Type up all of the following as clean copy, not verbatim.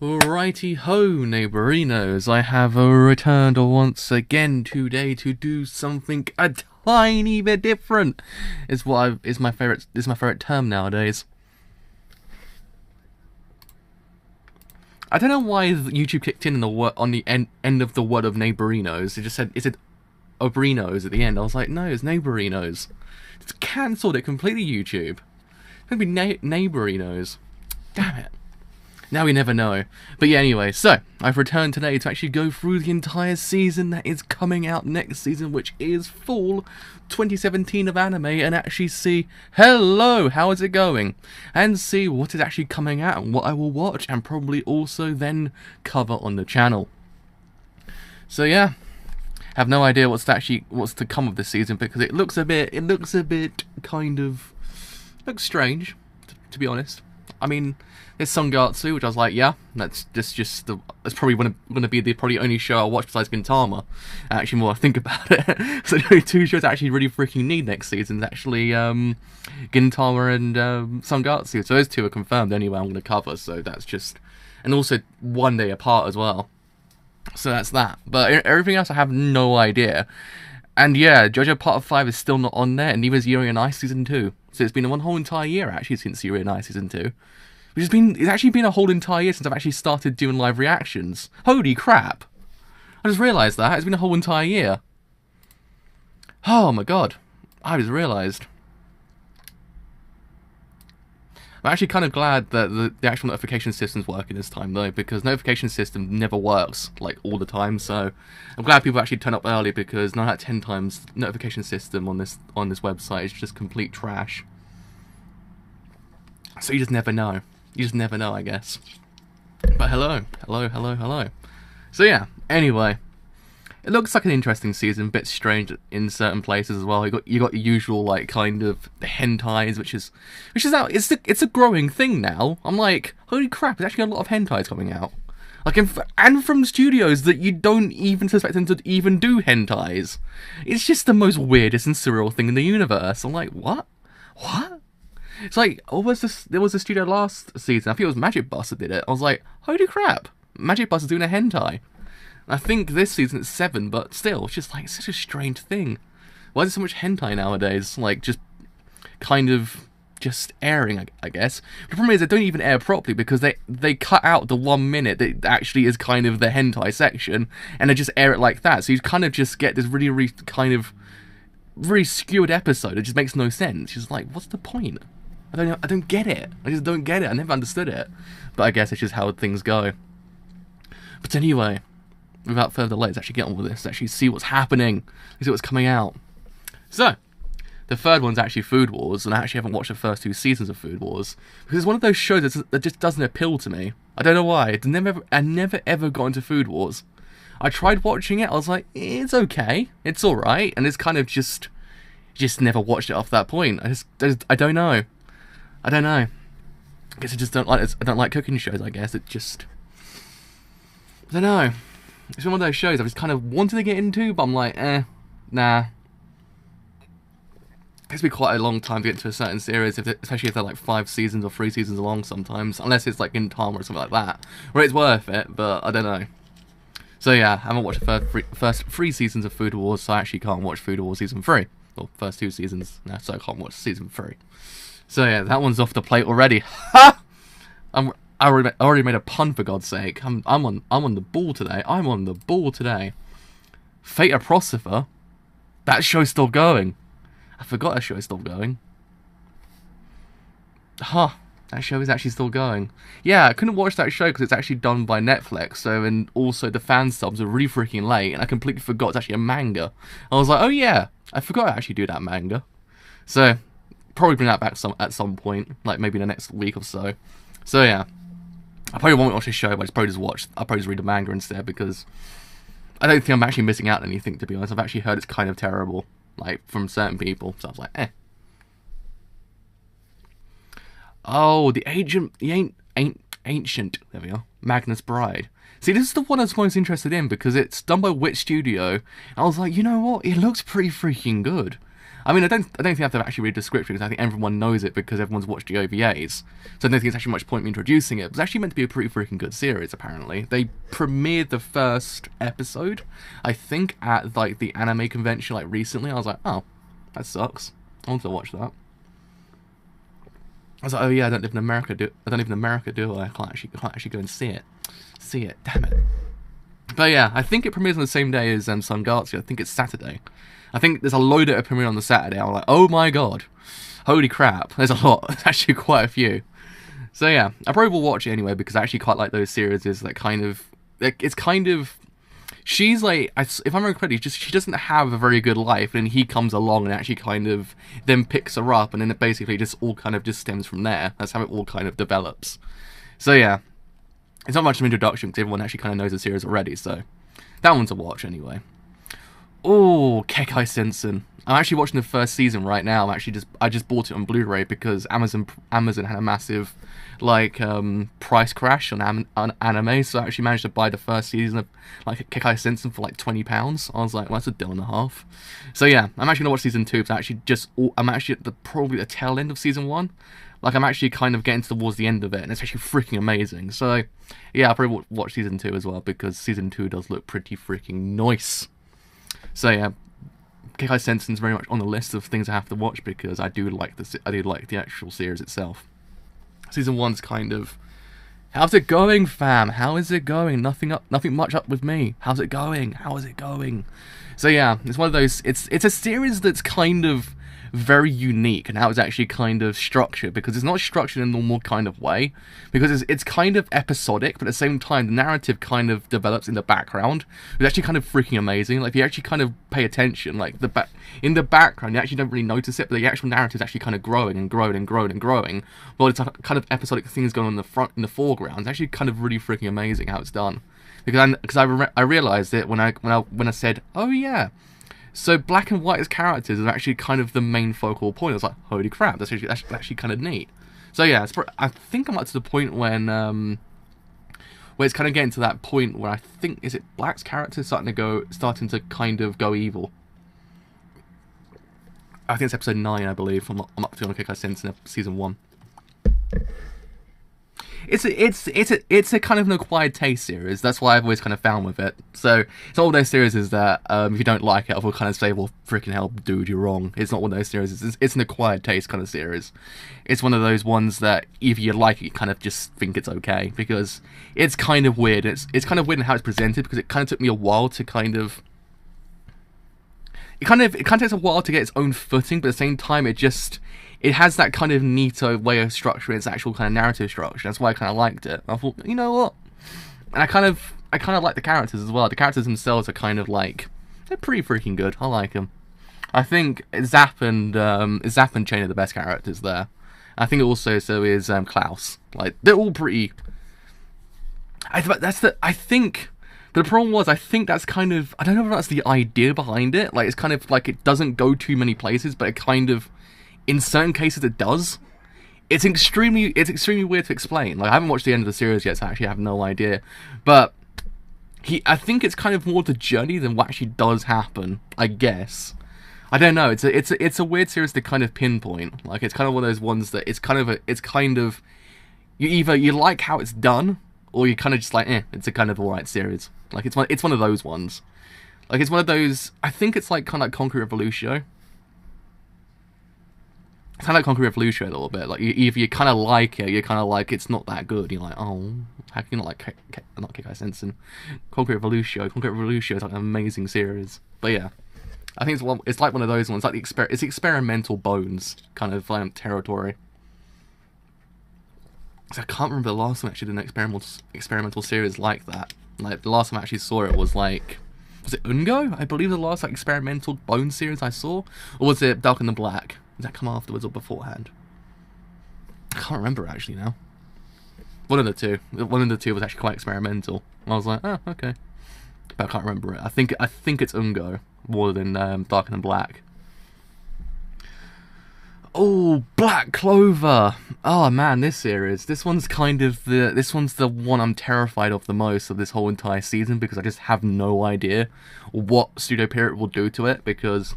Righty ho, neighborinos, I have returned once again today to do something a tiny bit different. Is my favorite term nowadays. I don't know why YouTube kicked in on the end of the word of neighborinos. It just said obrinos at the end. I was like, no, it's neighborinos. It's cancelled it completely, YouTube. It's gonna be neighborinos. Damn it. Now we never know. But yeah, anyway, so I've returned today to actually go through the entire season that is coming out next season, which is fall 2017 of anime, and actually see, hello, how is it going? And see what is actually coming out and what I will watch, and probably also then cover on the channel. So yeah, have no idea what's to come of this season, because it looks a bit kind of looks strange, to be honest. I mean, there's Sangatsu, which I was like, yeah, that's probably going to be the probably only show I'll watch besides Gintama. Actually, more I think about it, so the only two shows I actually really freaking need next season is actually Gintama and Sangatsu. So those two are confirmed anyway. I'm going to cover. So that's just, and also one day apart as well. So that's that. But everything else I have no idea. And yeah, JoJo Part 5 is still not on there, and neither is Yuri on Ice Season 2. So it's been one whole entire year, actually, since Yuri on Ice Season 2. It's actually been a whole entire year since I've actually started doing live reactions. Holy crap! I just realised that. It's been a whole entire year. Oh my god. I just realised. I'm actually kind of glad that the actual notification system's working this time, though, because notification system never works, like, all the time, so I'm glad people actually turn up early, because 9 out of 10 times notification system on this website is just complete trash. So you just never know. You just never know, I guess. But hello. So yeah, anyway. It looks like an interesting season, a bit strange in certain places as well. You got the usual, like, kind of the hentais, which is out. It's a growing thing now. I'm like, holy crap! There's actually a lot of hentais coming out, like, and from studios that you don't even suspect them to even do hentais. It's just the most weirdest and surreal thing in the universe. I'm like, what? It's like, there was a studio last season, I think it was Magic Bus that did it. I was like, holy crap, Magic Bus is doing a hentai. I think this season it's 7, but still, it's just like such a strange thing. Why is there so much hentai nowadays? Like, just kind of just airing, I guess. The problem is they don't even air properly, because they cut out the 1 minute that actually is kind of the hentai section, and they just air it like that. So you kind of just get this really kind of really skewered episode. It just makes no sense. It's just like, what's the point? I don't get it. I just don't get it. I never understood it. But I guess it's just how things go. But anyway, without further delay, let's actually get on with this. Let's actually see what's happening. See what's coming out. So, the third one's actually Food Wars, and I actually haven't watched the first 2 seasons of Food Wars, because it's one of those shows that just doesn't appeal to me. I don't know why. I never ever got into Food Wars. I tried watching it. I was like, it's okay. It's alright. And it's kind of just never watched it off that point. I don't know. I guess I just don't like it. I don't like cooking shows, I guess. I don't know. It's one of those shows I just kind of wanted to get into, but I'm like, nah. It takes me quite a long time to get into a certain series, especially if they're like 5 seasons or 3 seasons long sometimes, unless it's like Gintama or something like that, where it's worth it, but I don't know. So yeah, I haven't watched the first 3 seasons of Food Wars, so I actually can't watch Food Wars Season 3. Or first 2 seasons, no, so I can't watch Season 3. So yeah, that one's off the plate already. Ha! I already made a pun, for God's sake. I'm on the ball today. I'm on the ball today. Fate of Prosifer. That show's still going. I forgot that show is still going. Huh. That show is actually still going. Yeah, I couldn't watch that show because it's actually done by Netflix. So, and also the fan subs are really freaking late, and I completely forgot it's actually a manga. I was like, oh yeah, I forgot I actually do that manga. So, probably bring that back at some point, like maybe in the next week or so. So yeah, I probably won't watch the show, but I'll probably just read the manga instead, because I don't think I'm actually missing out on anything, to be honest. I've actually heard it's kind of terrible, like, from certain people, so I was like, eh. Oh, the ancient, there we are, Magnus Bride. See, this is the one I was most interested in, because it's done by Wit Studio, and I was like, you know what, it looks pretty freaking good. I mean, I don't think I have to actually read a description because I think everyone knows it because everyone's watched the OVAs. So I don't think it's actually much point in introducing it. It was actually meant to be a pretty freaking good series, apparently. They premiered the first episode, I think, at like the anime convention like recently. I was like, oh, that sucks. I want to watch that. I was like, oh yeah, I don't live in America, do I? I can't actually go and see it. Damn it. But yeah, I think it premieres on the same day as Sangatsu. I think it's Saturday. I think there's a load that are premiering on the Saturday. I'm like, oh my god. Holy crap. There's a lot. There's actually quite a few. So yeah, I probably will watch it anyway because I actually quite like those series that kind of... It's kind of... She's like, if I remember correctly, she doesn't have a very good life, and he comes along and actually kind of then picks her up, and then it basically just all kind of just stems from there. That's how it all kind of develops. So yeah, it's not much of an introduction because everyone actually kind of knows the series already, so that one's a watch anyway. Oh, Kekai Sensen. I'm actually watching the first season right now. I just bought it on Blu-ray because Amazon had a massive price crash on anime, so I actually managed to buy the first season of like Kekai Sensen for like £20. I was like, well, that's a deal and a half. So yeah, I'm actually gonna watch season 2. Because I'm actually at probably the tail end of season 1. Like I'm actually kind of getting towards the end of it, and it's actually freaking amazing. So yeah, I'll probably watch season 2 as well because season 2 does look pretty freaking nice. So yeah, Kekai Sensen's very much on the list of things I have to watch because I do like the actual series itself. Season 1's kind of, how's it going, fam? How is it going? Nothing much up with me. How's it going? How is it going? So yeah, it's one of those. It's a series that's kind of very unique and how it's actually kind of structured, because it's not structured in a normal kind of way, because it's kind of episodic, but at the same time the narrative kind of develops in the background. It's actually kind of freaking amazing. Like if you actually kind of pay attention, like in the background you actually don't really notice it, but the actual narrative is actually kind of growing and growing and growing and growing, while it's kind of episodic things going on in the foreground. It's actually kind of really freaking amazing how it's done, because I realized it when I said, oh yeah, so black and white as characters is actually kind of the main focal point. I was like, holy crap, that's actually kind of neat. So yeah, I think I'm up to the point when where it's kind of getting to that point where I think, is it black's characters starting to kind of go evil. I think it's episode 9, I believe. I'm up to on Kekai Sensen season 1. It's a kind of an acquired taste series. That's what I've always kind of found with it. So it's not one of those series that if you don't like it, I will kind of say, well, freaking hell, dude, you're wrong. It's not one of those series. It's an acquired taste kind of series. It's one of those ones that if you like it, you kind of just think it's okay, because it's kind of weird. It's kind of weird in how it's presented, because it kind of took me a while to kind of... It kind of takes a while to get its own footing, but at the same time, it has that kind of neato way of structuring its actual kind of narrative structure. That's why I kind of liked it. I thought, you know what? And I kind of like the characters as well. The characters themselves are kind of like, they're pretty freaking good. I like them. I think Zap and Chain are the best characters there. I think also so is Klaus. Like they're all pretty. But the problem was, I think that's kind of, I don't know if that's the idea behind it. Like it's kind of like it doesn't go too many places, but it kind of, in certain cases it does. It's extremely weird to explain. Like I haven't watched the end of the series yet, so I actually have no idea. But I think it's kind of more the journey than what actually does happen, I guess. I don't know. It's a weird series to kind of pinpoint. Like it's kind of one of those ones that it's kind of you like how it's done, or you kind of just like, it's a kind of alright series. Like it's one of those ones. Like it's one of those. I think it's like kind of like Concrete Revolution. It's kind of like Concrete Revolution a little bit. Like if you kind of like it, you're kind of like, it's not that good. You're like, oh, how can you not like not Kekai Sensen? Concrete Revolution. Concrete Revolution is like an amazing series. But yeah, I think it's like one of those ones. Like it's experimental Bones kind of territory. So I can't remember the last time I actually did an experimental series like that. Like the last time I actually saw it was it Ungo? I believe the last like experimental Bone series I saw, or was it Dark and the Black? Did that come afterwards or beforehand? I can't remember actually now. One of the two. One of the two was actually quite experimental. I was like, oh, okay, but I can't remember it. I think it's Ungo more than Dark and the Black. Oh, Black Clover! Oh man, this one's the one I'm terrified of the most of this whole entire season, because I just have no idea what Studio Pierrot will do to it, because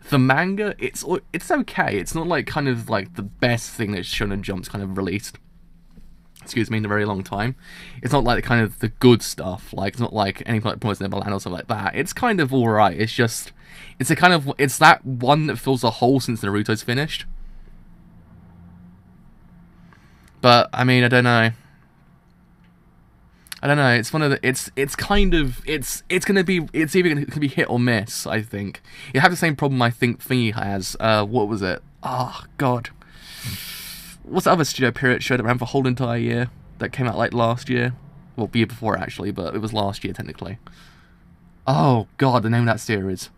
The manga, it's okay. It's not like kind of like the best thing that Shonen Jump's kind of released. Excuse me, in a very long time. It's not like kind of the good stuff. Like it's not like anything like Promised Neverland or something like that. It's kind of alright. It's just it's that one that fills a hole since Naruto's finished. But I mean, I don't know. It's one of the it's either gonna be hit or miss. I think it have the same problem I think Thingy has. What was it? Oh God, what's the other studio period show that ran for a whole entire year that came out like last year? Well, the year before actually, but it was last year technically. Oh God, the name of that series.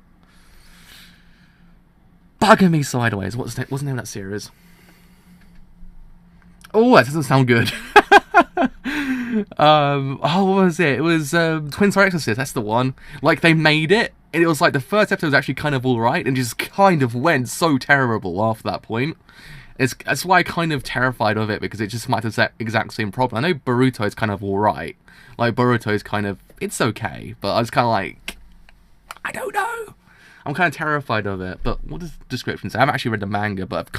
Bugging me sideways. What's the name of that series? Oh, that doesn't sound good. What was it? It was Twin Star Exorcist, that's the one. Like, they made it, and it was like the first episode was actually kind of alright, and just kind of went so terrible after that point. That's why I'm kind of terrified of it, because it just might have the exact same problem. I know Boruto is kind of alright. Like, Boruto is kind of, it's okay, but I was kind of like, I don't know. I'm kind of terrified of it, but what does the description say? I haven't actually read the manga, but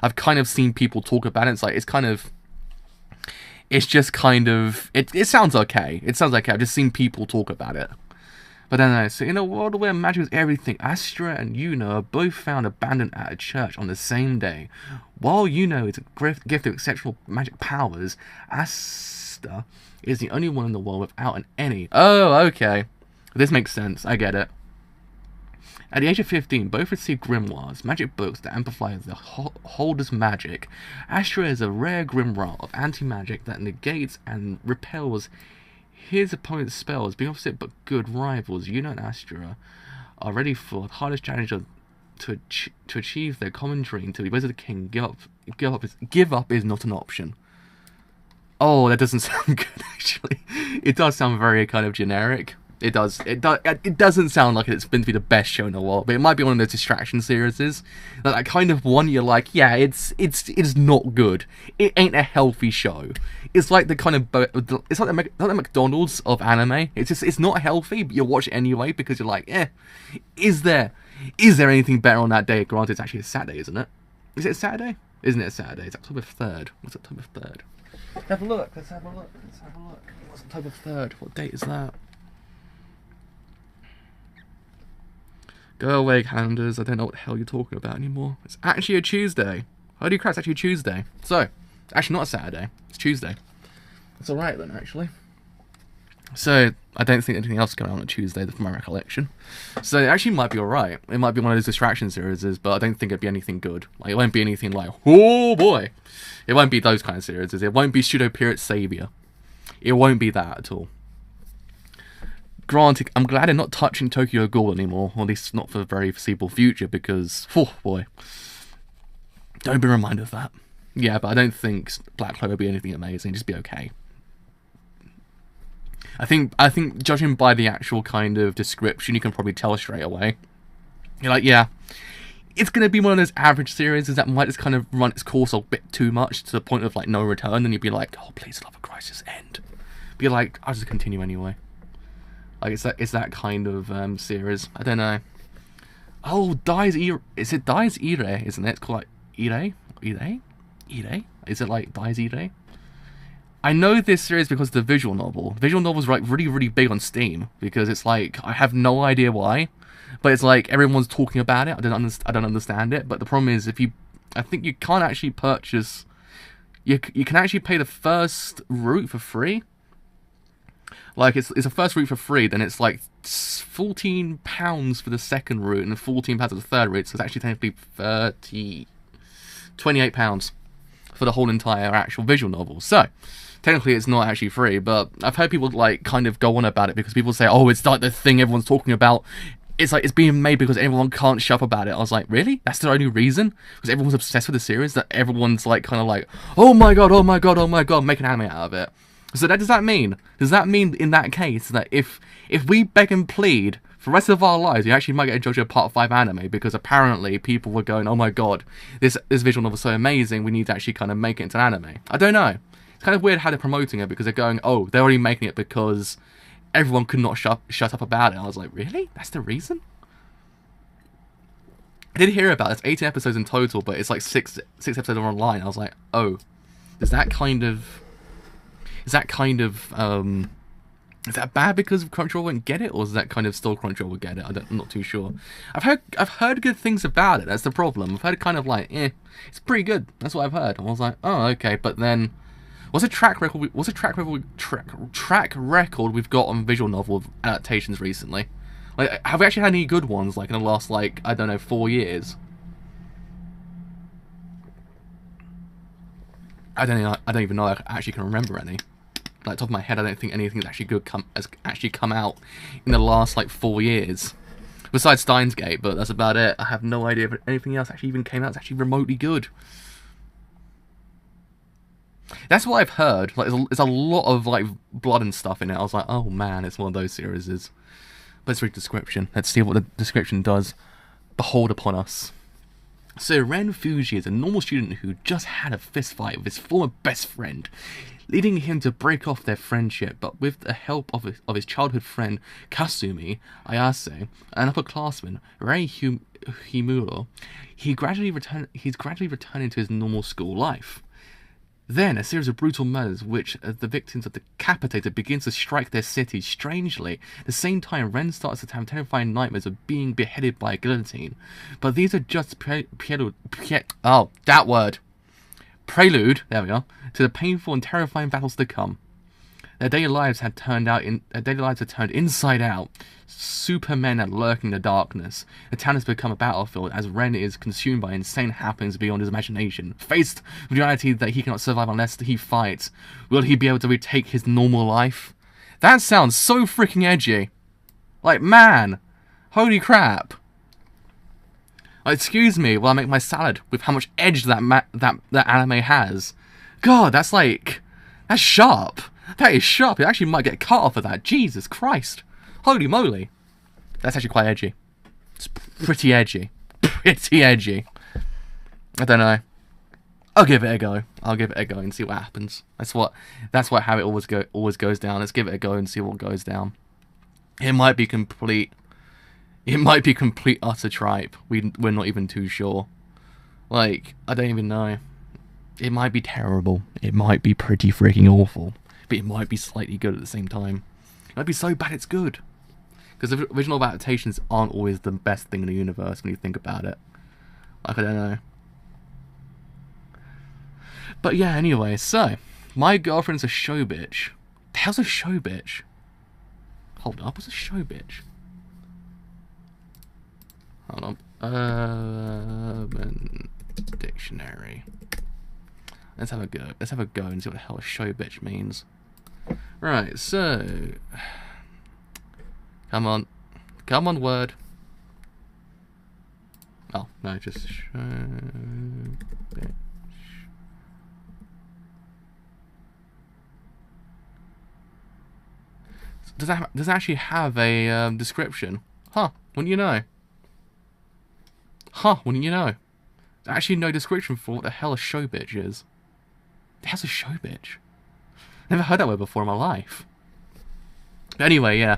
I've kind of seen people talk about it. It's like, it's just kind of, it sounds okay. It sounds okay. I've just seen people talk about it. But then so in a world where magic is everything, Astra and Yuno are both found abandoned at a church on the same day. While Yuno is a gift of exceptional magic powers, Astra is the only one in the world without any. Oh, okay. This makes sense. I get it. At the age of 15, both received grimoires, magic books that amplify the holder's magic. Astra is a rare grimoire of anti-magic that negates and repels his opponent's spells, being opposite but good rivals. Yuno and Astra are ready for the hardest challenge to achieve their common dream to be Wizard of the King. Give up is not an option. Oh, that doesn't sound good, actually. It does sound very kind of generic. It doesn't sound like it's been to be the best show in the world, but it might be one of those distraction series. That kind of one you're like, yeah, it's not good. It ain't a healthy show. It's like the kind of it's like the McDonald's of anime. It's not healthy, but you watch it anyway because you're like, is there anything better on that day? Granted, it's actually a Saturday, isn't it? Is it a Saturday? Isn't it a Saturday? It's October 3rd. What's October 3rd? Let's have a look. What's October 3rd? What date is that? Go away, calendars. I don't know what the hell you're talking about anymore. It's actually a Tuesday. Holy crap, it's actually a Tuesday. So, it's actually not a Saturday. It's Tuesday. It's alright then, actually. So, I don't think anything else is going on a Tuesday from my recollection. So, it actually might be alright. It might be one of those distraction series, but I don't think it'd be anything good. Like, it won't be anything like, oh boy. It won't be those kind of series. It won't be Pseudo Period Savior. It won't be that at all. Granted, I'm glad they're not touching Tokyo Ghoul anymore, or at least not for the very foreseeable future, because, oh boy, don't be reminded of that. Yeah, but I don't think Black Clover will be anything amazing, just be okay. I think judging by the actual kind of description, you can probably tell straight away. You're like, yeah, it's going to be one of those average series that might just kind of run its course a bit too much to the point of like no return, and you'd be like, oh please, love of Christ, just end. But you're like, I'll just continue anyway. Like, it's that kind of series. I don't know. Oh, Dai's Ire. Is it Dai's Ire, isn't it? It's called like Ire? Ire? Is it like Dai's Ire? I know this series because of the visual novel. The visual novel's like really, really big on Steam. Because it's like, I have no idea why. But it's like, everyone's talking about it. I don't understand it. But the problem is, I think you can't actually purchase... You can actually pay the first route for free. Like, it's a first route for free, then it's like £14 for the second route, and £14 for the third route, so it's actually technically £28 for the whole entire actual visual novel. So, technically it's not actually free, but I've heard people, like, kind of go on about it, because people say, oh, it's like the thing everyone's talking about. It's like, it's being made because everyone can't shut up about it. I was like, really? That's the only reason? Because everyone's obsessed with the series, that everyone's, like, kind of like, oh my god, make an anime out of it. So does that mean in that case that if we beg and plead for the rest of our lives, we actually might get a JoJo Part 5 anime, because apparently people were going, oh my god, this visual novel is so amazing, we need to actually kind of make it into an anime. I don't know. It's kind of weird how they're promoting it, because they're going, oh, they're already making it because everyone could not shut up about it. I was like, really? That's the reason? I did hear about it. It's 18 episodes in total, but it's like six episodes are online. I was like, oh, is that bad because Crunchyroll won't get it, or is that kind of still Crunchyroll will get it? I'm not too sure. I've heard good things about it. That's the problem. I've heard kind of like, it's pretty good. That's what I've heard. And I was like, oh, okay. But then, what's a track record we've got on visual novel adaptations recently? Like, have we actually had any good ones, like, in the last, like, I don't know, 4 years? I don't even know if I actually can remember any. Like, top of my head, I don't think anything's actually good has actually come out in the last, like, 4 years. Besides Steins Gate, but that's about it. I have no idea if anything else actually even came out that's actually remotely good. That's what I've heard. Like, there's a lot of, like, blood and stuff in it. I was like, oh, man, it's one of those series. Let's read the description. Let's see what the description does. Behold upon us. So Ren Fuji is a normal student who just had a fist fight with his former best friend, leading him to break off their friendship. But with the help of his childhood friend Kasumi Ayase, an upperclassman, Rei Himuro, he's gradually returning to his normal school life. Then, a series of brutal murders which the victims of the decapitated begins to strike their city. Strangely, at the same time, Ren starts to have terrifying nightmares of being beheaded by a guillotine. But these are just prelude, there we are, to the painful and terrifying battles to come. Their daily lives had turned inside out. Supermen are lurking in the darkness. The town has become a battlefield as Ren is consumed by insane happenings beyond his imagination. Faced with the reality that he cannot survive unless he fights, will he be able to retake his normal life? That sounds so freaking edgy. Like, man, holy crap. Excuse me while I make my salad with how much edge that anime has. God, that's sharp. That is sharp. It actually might get cut off of that. Jesus Christ. Holy moly. That's actually quite edgy. It's pretty edgy. Pretty edgy. I don't know. I'll give it a go. I'll give it a go and see what happens. That's how it always goes down. Let's give it a go and see what goes down. It might be complete utter tripe. We're not even too sure. Like, I don't even know. It might be terrible. It might be pretty freaking awful. But it might be slightly good at the same time. It might be so bad it's good. Because the original adaptations aren't always the best thing in the universe when you think about it. Like, I don't know. But yeah, anyway, so, my girlfriend's a show bitch. The hell's a show bitch? Hold up, what's a show bitch? Hold on. Urban Dictionary. Let's have a go. Let's have a go and see what the hell a show bitch means. Right, so... Come on. Come on, word. Oh, no, just show bitch. Does it actually have a description? Huh, wouldn't you know? Huh, wouldn't you know? There's actually no description for what the hell a show bitch is. How's a show bitch? Never heard that word before in my life. But anyway, yeah.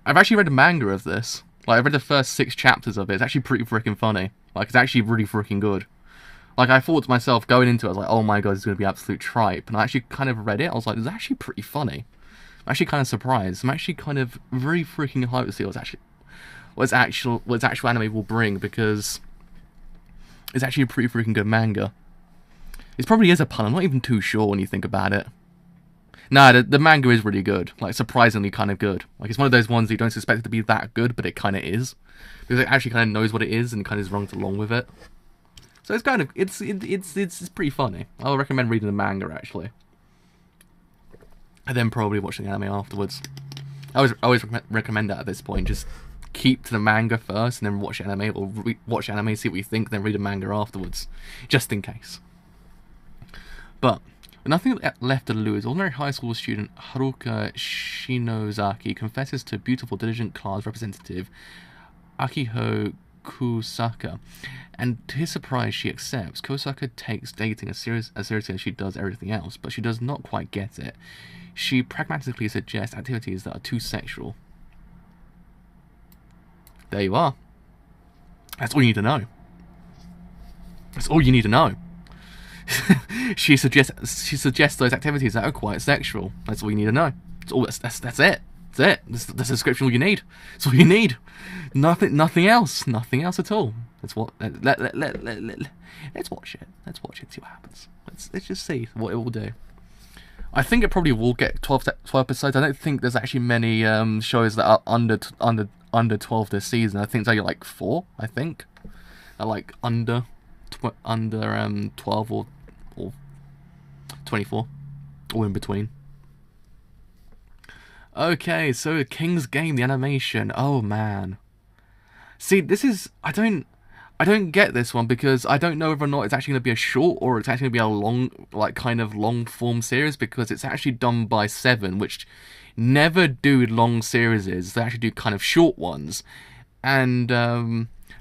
I've actually read a manga of this. Like, I've read the first 6 chapters of it. It's actually pretty freaking funny. Like, it's actually really freaking good. Like, I thought to myself, going into it, I was like, oh my god, it's going to be absolute tripe. And I actually kind of read it. I was like, it's actually pretty funny. I'm actually kind of surprised. I'm actually kind of very freaking hyped to see what its actual anime will bring, because it's actually a pretty freaking good manga. It probably is a pun. I'm not even too sure when you think about it. Nah, the manga is really good. Like, surprisingly kind of good. Like, it's one of those ones you don't suspect it to be that good, but it kind of is. Because it actually kind of knows what it is and kind of runs along with it. So it's kind of, it's pretty funny. I'll recommend reading the manga, actually. And then probably watching the anime afterwards. I always recommend that at this point. Just keep to the manga first and then watch anime, or watch anime, see what you think, then read the manga afterwards. Just in case. But, with nothing left to lose, ordinary high school student Haruka Shinozaki confesses to beautiful, diligent class representative Akiho Kusaka, and to his surprise she accepts. Kusaka takes dating as seriously as she does everything else, but she does not quite get it. She pragmatically suggests activities that are too sexual. There you are. That's all you need to know. That's all you need to know. She suggests those activities that are quite sexual. That's all you need to know. That's it. That's it. That's the description all you need. That's all you need. Nothing else. Nothing else at all. Let's watch it. Let's watch it. See what happens. Let's just see what it will do. I think it probably will get 12 episodes. I don't think there's actually many shows that are under 12 this season. I think it's only like 4. I think are like under 12 or 24, or in between. Okay, so King's Game, the animation. Oh man. See, this is I don't get this one because I don't know whether or not it's actually going to be a short or it's actually going to be a long, like kind of long form series, because it's actually done by Seven, which never do long series. They actually do kind of short ones, and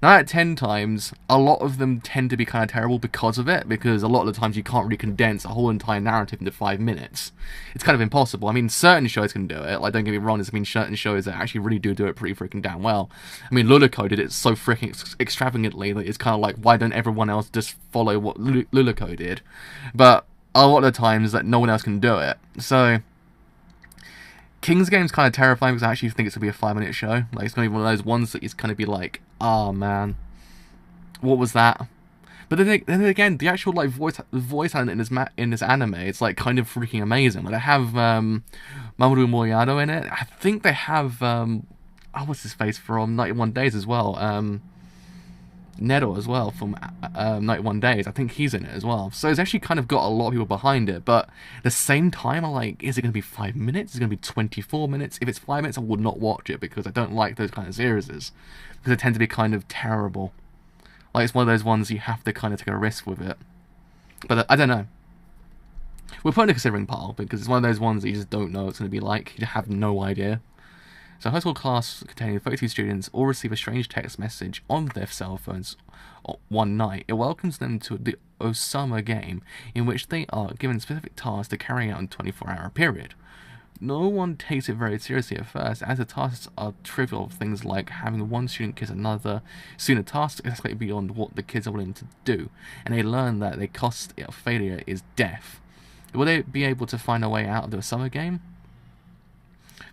9 out of 10 times, a lot of them tend to be kind of terrible because of it, because a lot of the times you can't really condense a whole entire narrative into 5 minutes. It's kind of impossible. I mean, certain shows can do it, like, don't get me wrong, there's certain shows that actually really do it pretty freaking damn well. I mean, Lulaco did it so freaking extravagantly that it's kind of like, why don't everyone else just follow what Lulaco did? But a lot of the times that no one else can do it. So King's Game's kind of terrifying because I actually think it's going to be a 5-minute show. Like, it's going to be one of those ones that is going to be like, oh man, what was that? But then again, the actual like voice talent in this anime, it's like kind of freaking amazing. Like, they have Mamoru Moriado in it. I think they have what's his face from 91 Days as well. Neto as well from 91 Days. I think he's in it as well. So it's actually kind of got a lot of people behind it. But at the same time, I'm like, is it going to be 5 minutes? Is it going to be 24 minutes? If it's 5 minutes, I would not watch it because I don't like those kind of series. Because they tend to be kind of terrible. Like, it's one of those ones you have to kind of take a risk with it. But I don't know. We're putting a considering pile because it's one of those ones that you just don't know what it's going to be like. You have no idea. So a high school class containing 32 students all receive a strange text message on their cell phones one night. It welcomes them to the Osama game, in which they are given specific tasks to carry out in a 24-hour period. No one takes it very seriously at first, as the tasks are trivial things like having one student kiss another. Soon the tasks escalate beyond what the kids are willing to do, and they learn that the cost of failure is death. Will they be able to find a way out of the Osama game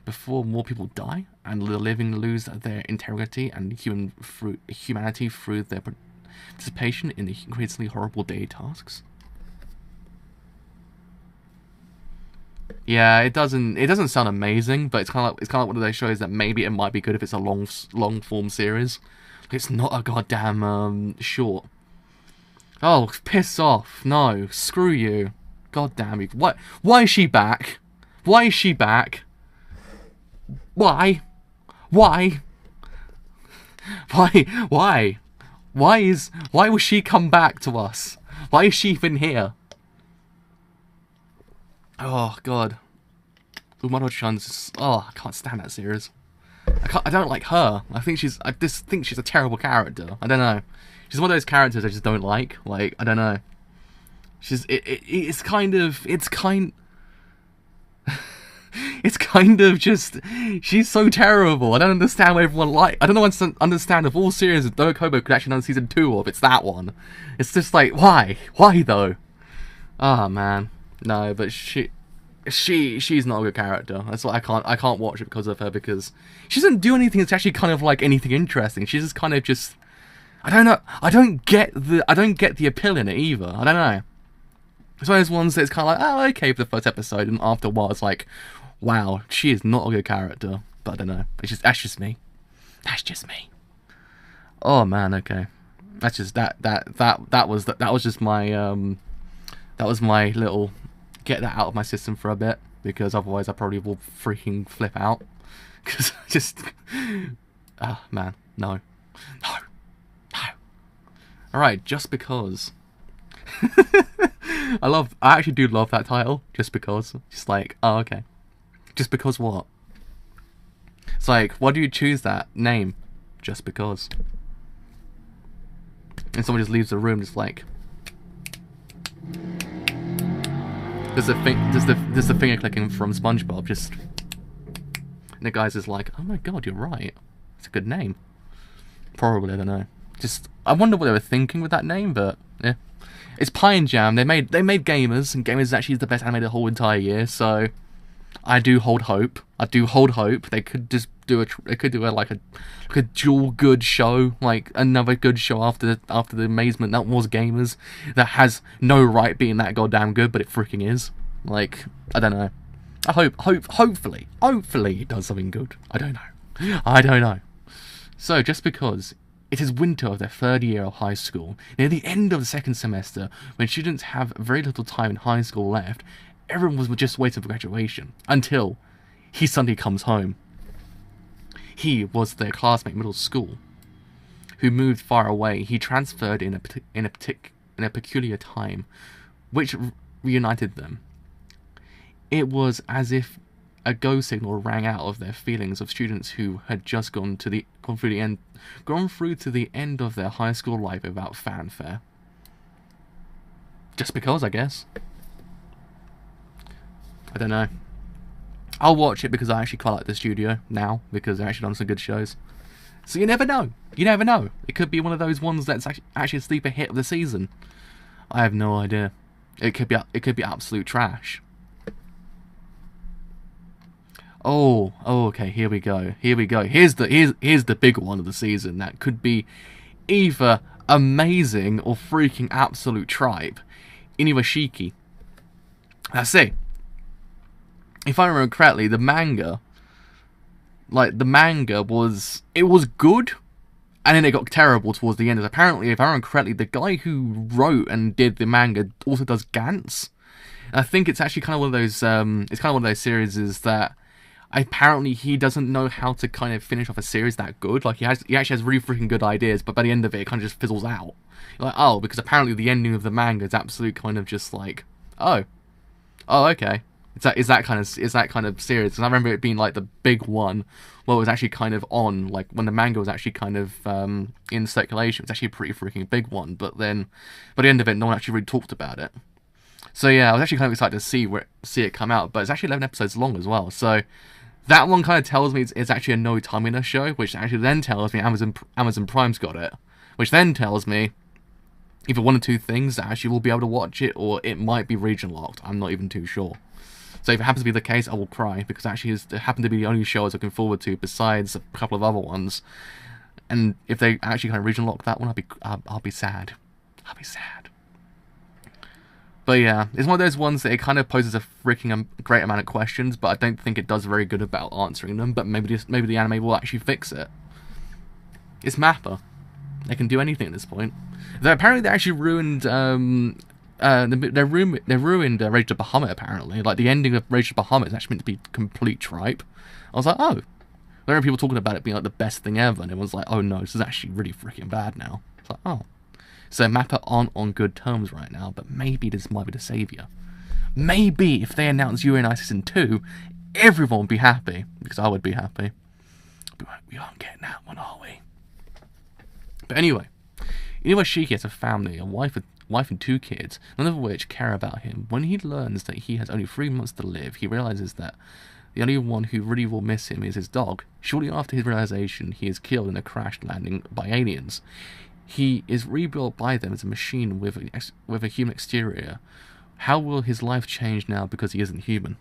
before more people die and the living lose their integrity and humanity through their participation in the increasingly horrible daily tasks? Yeah, it doesn't sound amazing, but it's kind of like one of those shows that maybe it might be good if it's a long form series. It's not a goddamn short. Oh, piss off! No, screw you! God damn you! What? Why is she back? Why is she back? Why? Why? Why? Why will she come back to us? Why is she even here? Oh god. Umaro-chan's I can't stand that series. I don't like her. I just think she's a terrible character. I don't know. She's one of those characters I just don't like. Like, I don't know. It's kind of just, she's so terrible. I don't understand what everyone I don't understand if all series of Dokobo could actually done season 2 of. It's that one. It's just like, why though? Ah, man, no. But she's not a good character. That's why I can't watch it because of her, because she doesn't do anything that's actually kind of like anything interesting. She's just kind of just, I don't know. I don't get the appeal in it either. I don't know. It's one of those ones that's kind of like, oh, okay, for the first episode, and after a while, it's like, wow, she is not a good character. But I don't know. That's just me. That's just me. Oh man, okay. That's just that was just my that was my little get that out of my system for a bit, because otherwise I probably will freaking flip out. Because I just, man, no. All right, just because. I actually do love that title, just because. Just like, oh, okay. Just because what? It's like, why do you choose that name? Just because. And someone just leaves the room, just like. There's the finger clicking from SpongeBob, just. And the guy's just like, oh my god, you're right. It's a good name. Probably, I don't know. I wonder what they were thinking with that name, but yeah. It's Pie and Jam. They made Gamers, and Gamers is actually the best anime the whole entire year, so I do hold hope. They could just do like a dual good show, like another good show after the amazement that was Gamers, that has no right being that goddamn good, but it freaking is. Like, I don't know. I hopefully it does something good. I don't know. So just because it is winter of their third year of high school, near the end of the second semester, when students have very little time in high school left, everyone was just waiting for graduation, until he suddenly comes home. He was their classmate in middle school, who moved far away. He transferred in a peculiar time, which reunited them. It was as if a go signal rang out of their feelings of students who had just gone through to the end of their high school life without fanfare. Just because, I guess. I don't know. I'll watch it because I actually quite like the studio now, because they've actually done some good shows. So you never know. It could be one of those ones that's actually a sleeper hit of the season. I have no idea. It could be absolute trash. Oh, okay, here we go. Here's the big one of the season that could be either amazing or freaking absolute tripe. Inuyashiki. That's it. If I remember correctly, the manga was good, and then it got terrible towards the end. And apparently, if I remember correctly, the guy who wrote and did the manga also does Gantz. And I think it's actually kind of one of those series that apparently he doesn't know how to kind of finish off a series that good. Like he actually has really freaking good ideas, but by the end of it, it kind of just fizzles out. You're like, oh, because apparently the ending of the manga is absolute kind of just like, oh, okay. Is that kind of series? And I remember it being like the big one, where it was actually kind of on, like when the manga was actually kind of in circulation. It was actually a pretty freaking big one. But then by the end of it, no one actually really talked about it. So yeah, I was actually kind of excited to see it come out. But it's actually 11 episodes long as well. So that one kind of tells me it's actually a no Tamina show, which actually then tells me Amazon Prime's got it, which then tells me either one or two things that actually will be able to watch it, or it might be region locked. I'm not even too sure. So if it happens to be the case, I will cry, because actually it happened to be the only show I was looking forward to besides a couple of other ones. And if they actually kind of region lock that one, I'll be sad. I'll be sad. But yeah, it's one of those ones that it kind of poses a freaking great amount of questions, but I don't think it does very good about answering them. But maybe the anime will actually fix it. It's Mappa. They can do anything at this point. Though apparently they actually ruined they ruined Rage to Bahamut, apparently. Like, the ending of Rage to Bahamut is actually meant to be complete tripe. I was like, oh. There are people talking about it being like the best thing ever, and everyone's like, oh no, this is actually really freaking bad now. It's like, oh. So Mappa aren't on good terms right now, but maybe this might be the saviour. Maybe if they announce Uranai Season 2, everyone would be happy. Because I would be happy. But we aren't getting that one, are we? But anyway, Inuyashiki has a family, a wife and 2 kids, none of which care about him. When he learns that he has only 3 months to live, he realizes that the only one who really will miss him is his dog. Shortly after his realization, he is killed in a crash landing by aliens. He is rebuilt by them as a machine with a human exterior. How will his life change now because he isn't human?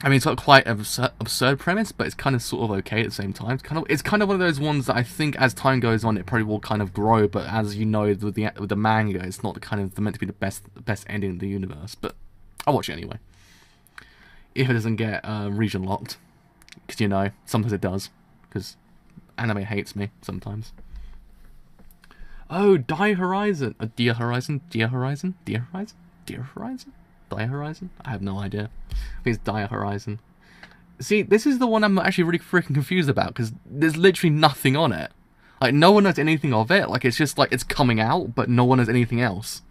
I mean, it's got quite an absurd premise, but it's kind of sort of okay at the same time. It's kind of one of those ones that I think as time goes on, it probably will kind of grow. But as you know, with the manga, it's not meant to be the best ending in the universe. But I'll watch it anyway. If it doesn't get region locked, because you know sometimes it does, because anime hates me sometimes. Oh, Dear Horizon. Dear Horizon. Dire Horizon? I have no idea. I think it's Dire Horizon. See, this is the one I'm actually really freaking confused about, because there's literally nothing on it. Like, no one knows anything of it. Like, it's just like, it's coming out, but no one knows anything else.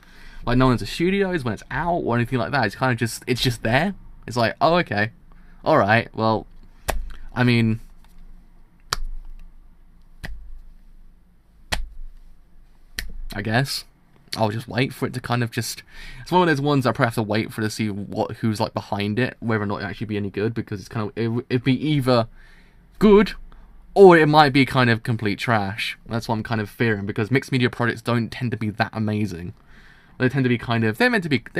Like, no one knows the studios when it's out, or anything like that. It's kind of just, it's just there. It's like, oh, okay. Alright, well, I mean, I guess I'll just wait for it to kind of just... It's one of those ones I probably have to wait for to see who's like behind it, whether or not it actually be any good, because it's kind of... It'd be either good, or it might be kind of complete trash. That's what I'm kind of fearing, because mixed media projects don't tend to be that amazing. They tend to be kind of, they're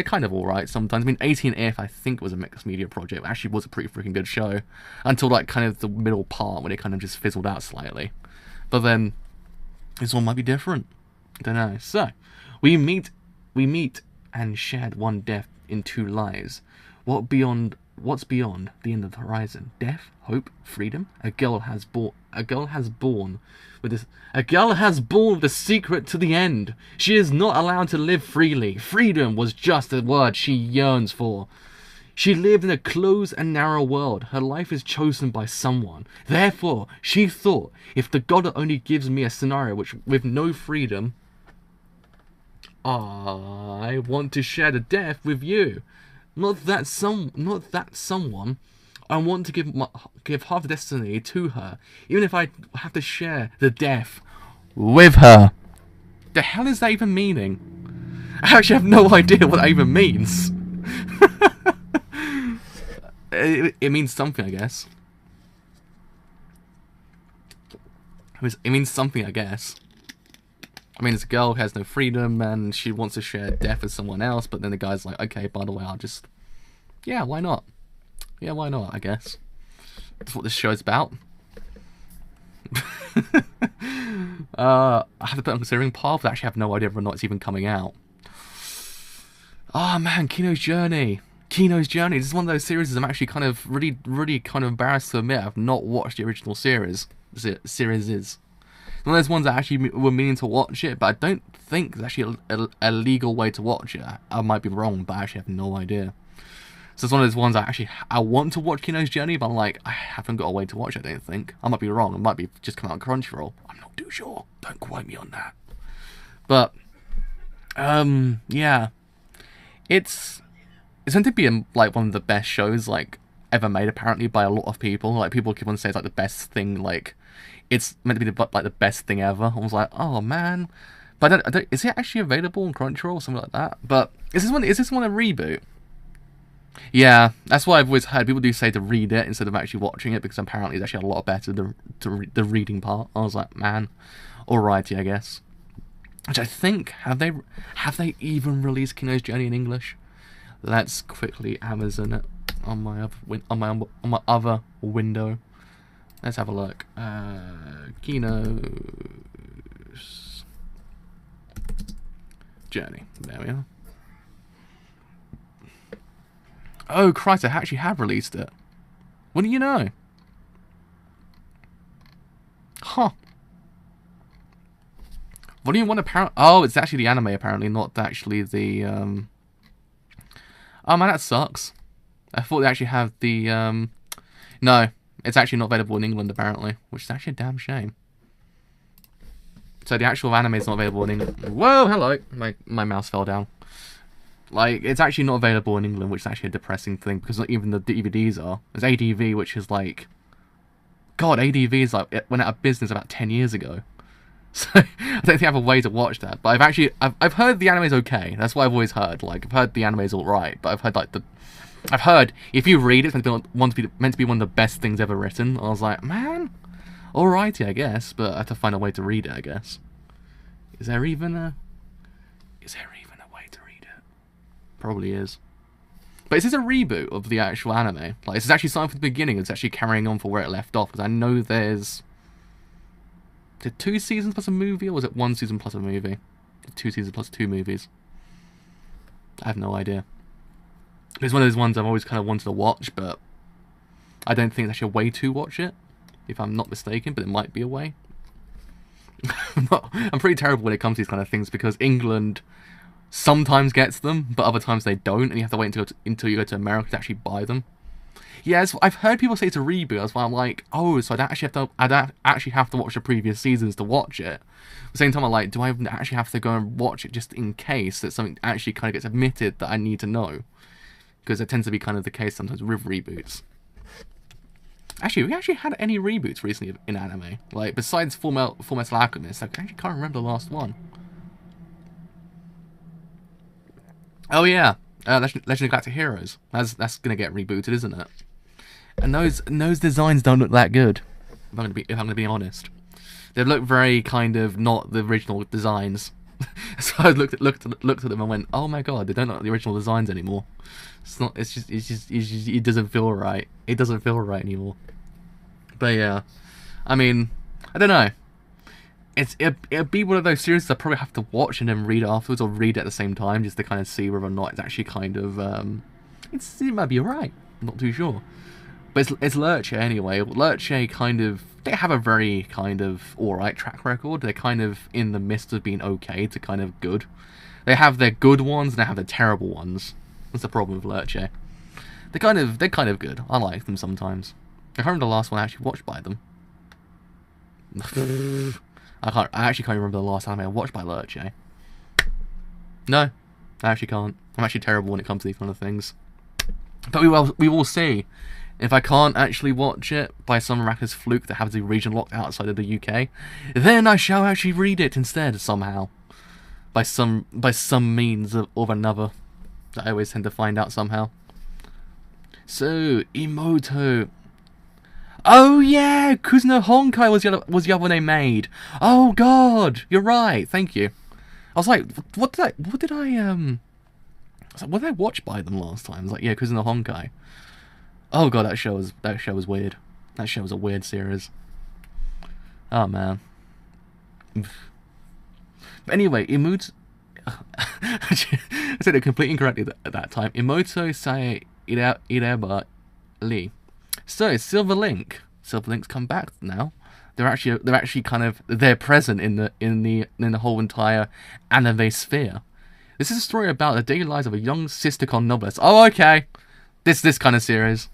kind of alright sometimes. I mean, 18F, I think, was a mixed media project. It actually was a pretty freaking good show. Until, like, kind of the middle part, when it kind of just fizzled out slightly. But then, this one might be different. I don't know. So, we meet and shared one death in two lives. What's beyond the end of the horizon? Death, hope, freedom. A girl has born with the secret to the end. She is not allowed to live freely. Freedom was just a word she yearns for. She lived in a closed and narrow world. Her life is chosen by someone. Therefore, she thought, if the God only gives me a scenario with no freedom, I want to share the death with you. Not that someone. I want to give half the destiny to her, even if I have to share the death with her. The hell is that even meaning? I actually have no idea what that even means. It means something, I guess. It means something, I guess. I mean, this girl has no freedom, and she wants to share death with someone else, but then the guy's like, okay, by the way, yeah, why not? Yeah, why not, I guess. That's what this show's about. I have to put on considering part, but I actually have no idea whether or not it's even coming out. Oh man, Kino's Journey. This is one of those series I'm actually kind of really kind of embarrassed to admit I've not watched the original series. One of those ones that actually were meaning to watch it, but I don't think there's actually a legal way to watch it. I might be wrong, but I actually have no idea. So it's one of those ones I want to watch Kino's Journey, but I'm like, I haven't got a way to watch it, I don't think. I might be wrong. It might be just come out on Crunchyroll. I'm not too sure. Don't quote me on that. But, yeah. It's meant to be like one of the best shows like ever made, apparently, by a lot of people. Like, people keep on saying it's like the best thing, like, it's meant to be the best thing ever. I was like, oh man. But I don't, is it actually available on Crunchyroll or something like that? But is this one a reboot? Yeah, that's what I've always heard. People do say to read it instead of actually watching it, because apparently it's actually a lot better the reading part. I was like, man, alrighty, I guess. Which I think, have they even released Kino's Journey in English? Let's quickly Amazon it on my other window. Let's have a look. Kino's Journey. There we are. Oh Christ! I actually have released it. What do you know? Huh. What do you want apparently? Oh, it's actually the anime apparently, not actually the Oh man, that sucks. I thought they actually have the no, it's actually not available in England apparently, which is actually a damn shame. So the actual anime is not available in England. Whoa, hello. My mouse fell down. Like, it's actually not available in England, which is actually a depressing thing, because not even the DVDs are. There's ADV, which is like... God, ADV is like, it went out of business about 10 years ago. So, I don't think I have a way to watch that. But I've heard the anime's okay. That's what I've always heard. Like, I've heard the anime's alright, but I've heard, like, I've heard, if you read it, it's meant to be one of the best things ever written. I was like, man, alrighty, I guess, but I have to find a way to read it, I guess. Is there even a way to read it? Probably is. But is this a reboot of the actual anime? Like, is this actually starting from the beginning? It's actually carrying on for where it left off? Because I know there's... Is it 2 seasons plus a movie, or was it 1 season plus a movie? 2 seasons plus 2 movies. I have no idea. It's one of those ones I've always kind of wanted to watch, but I don't think there's actually a way to watch it, if I'm not mistaken, but it might be a way. I'm pretty terrible when it comes to these kind of things, because England sometimes gets them, but other times they don't, and you have to wait until you go to America to actually buy them. Yes, I've heard people say it's a reboot. That's why I'm like, oh, so I'd actually have to watch the previous seasons to watch it. At the same time, I'm like, do I actually have to go and watch it just in case that something actually kind of gets admitted that I need to know? Because it tends to be kind of the case sometimes with reboots. Actually, have we actually had any reboots recently in anime? Like, besides Fullmetal Alchemist, I actually can't remember the last one. Oh yeah, Legend of Galactic Heroes. That's gonna get rebooted, isn't it? And those designs don't look that good. if I'm gonna be honest. They look very kind of not the original designs. So I looked at them and went, oh my god, they don't look like the original designs anymore. It's not. It's just. It doesn't feel right. It doesn't feel right anymore. But yeah, I mean, I don't know. It'd be one of those series I probably have to watch and then read afterwards, or read at the same time, just to kind of see whether or not it's actually kind of it might be alright. I'm not too sure. But it's Lerche anyway. Lerche kind of, they have a very kind of alright track record. They're kind of in the midst of being okay to kind of good. They have their good ones and they have their terrible ones. That's the problem with Lerche. They're kind of good. I like them sometimes. I can't remember the last one I actually watched by them. I actually can't remember the last time I watched by Lerche. No, I actually can't. I'm actually terrible when it comes to these kind of things. But we will see. If I can't actually watch it by some miraculous fluke that has the region locked outside of the UK, then I shall actually read it instead somehow, by some means or another that I always tend to find out somehow. So Emoto. Oh yeah, Kuzuno Honkai was the other one they made. Oh god, you're right. Thank you. I was like, what did I watch by them last time? I was like, yeah, Kuzuno Honkai. Oh god, that show was weird. That show was a weird series. Oh man. But anyway, Emoto. I said it completely incorrectly at that time. Emoto Sae Ireba Lee. So Silver Link. Silver Link's come back now. They're actually kind of present in the whole entire anime sphere. This is a story about the daily lives of a young sistercon novelist. Oh, okay. This kind of series.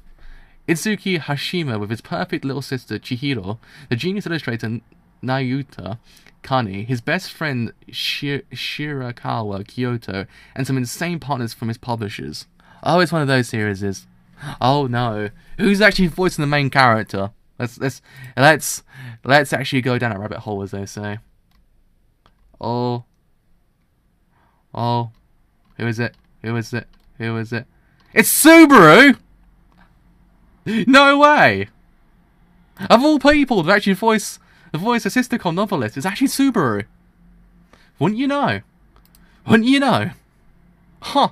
Itsuki Hashima with his perfect little sister Chihiro, the genius illustrator Nayuta Kani, his best friend Shirakawa Kyoto, and some insane partners from his publishers. Oh, it's one of those series. Oh no, who's actually voicing the main character? Let's actually go down a rabbit hole, as they say. Oh, who is it? It's Subaru! No way! Of all people to actually voice a sistercon novelist, it's actually Subaru. Wouldn't you know? Huh.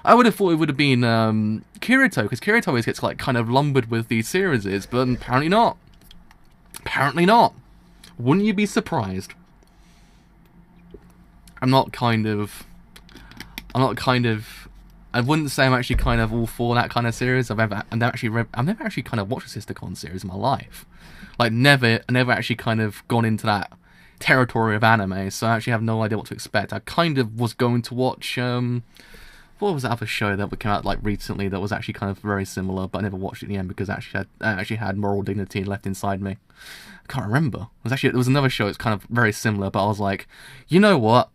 I would have thought it would have been Kirito, because Kirito always gets like kind of lumbered with these series, but apparently not. Wouldn't you be surprised? I wouldn't say I'm actually kind of all for that kind of series. I've never actually kind of watched a sistercon series in my life. Like never actually kind of gone into that territory of anime, so I actually have no idea what to expect. I kind of was going to watch what was that other show that came out like recently that was actually kind of very similar, but I never watched it in the end because I actually had moral dignity left inside me. I can't remember. There was another show that's kind of very similar, but I was like, you know what?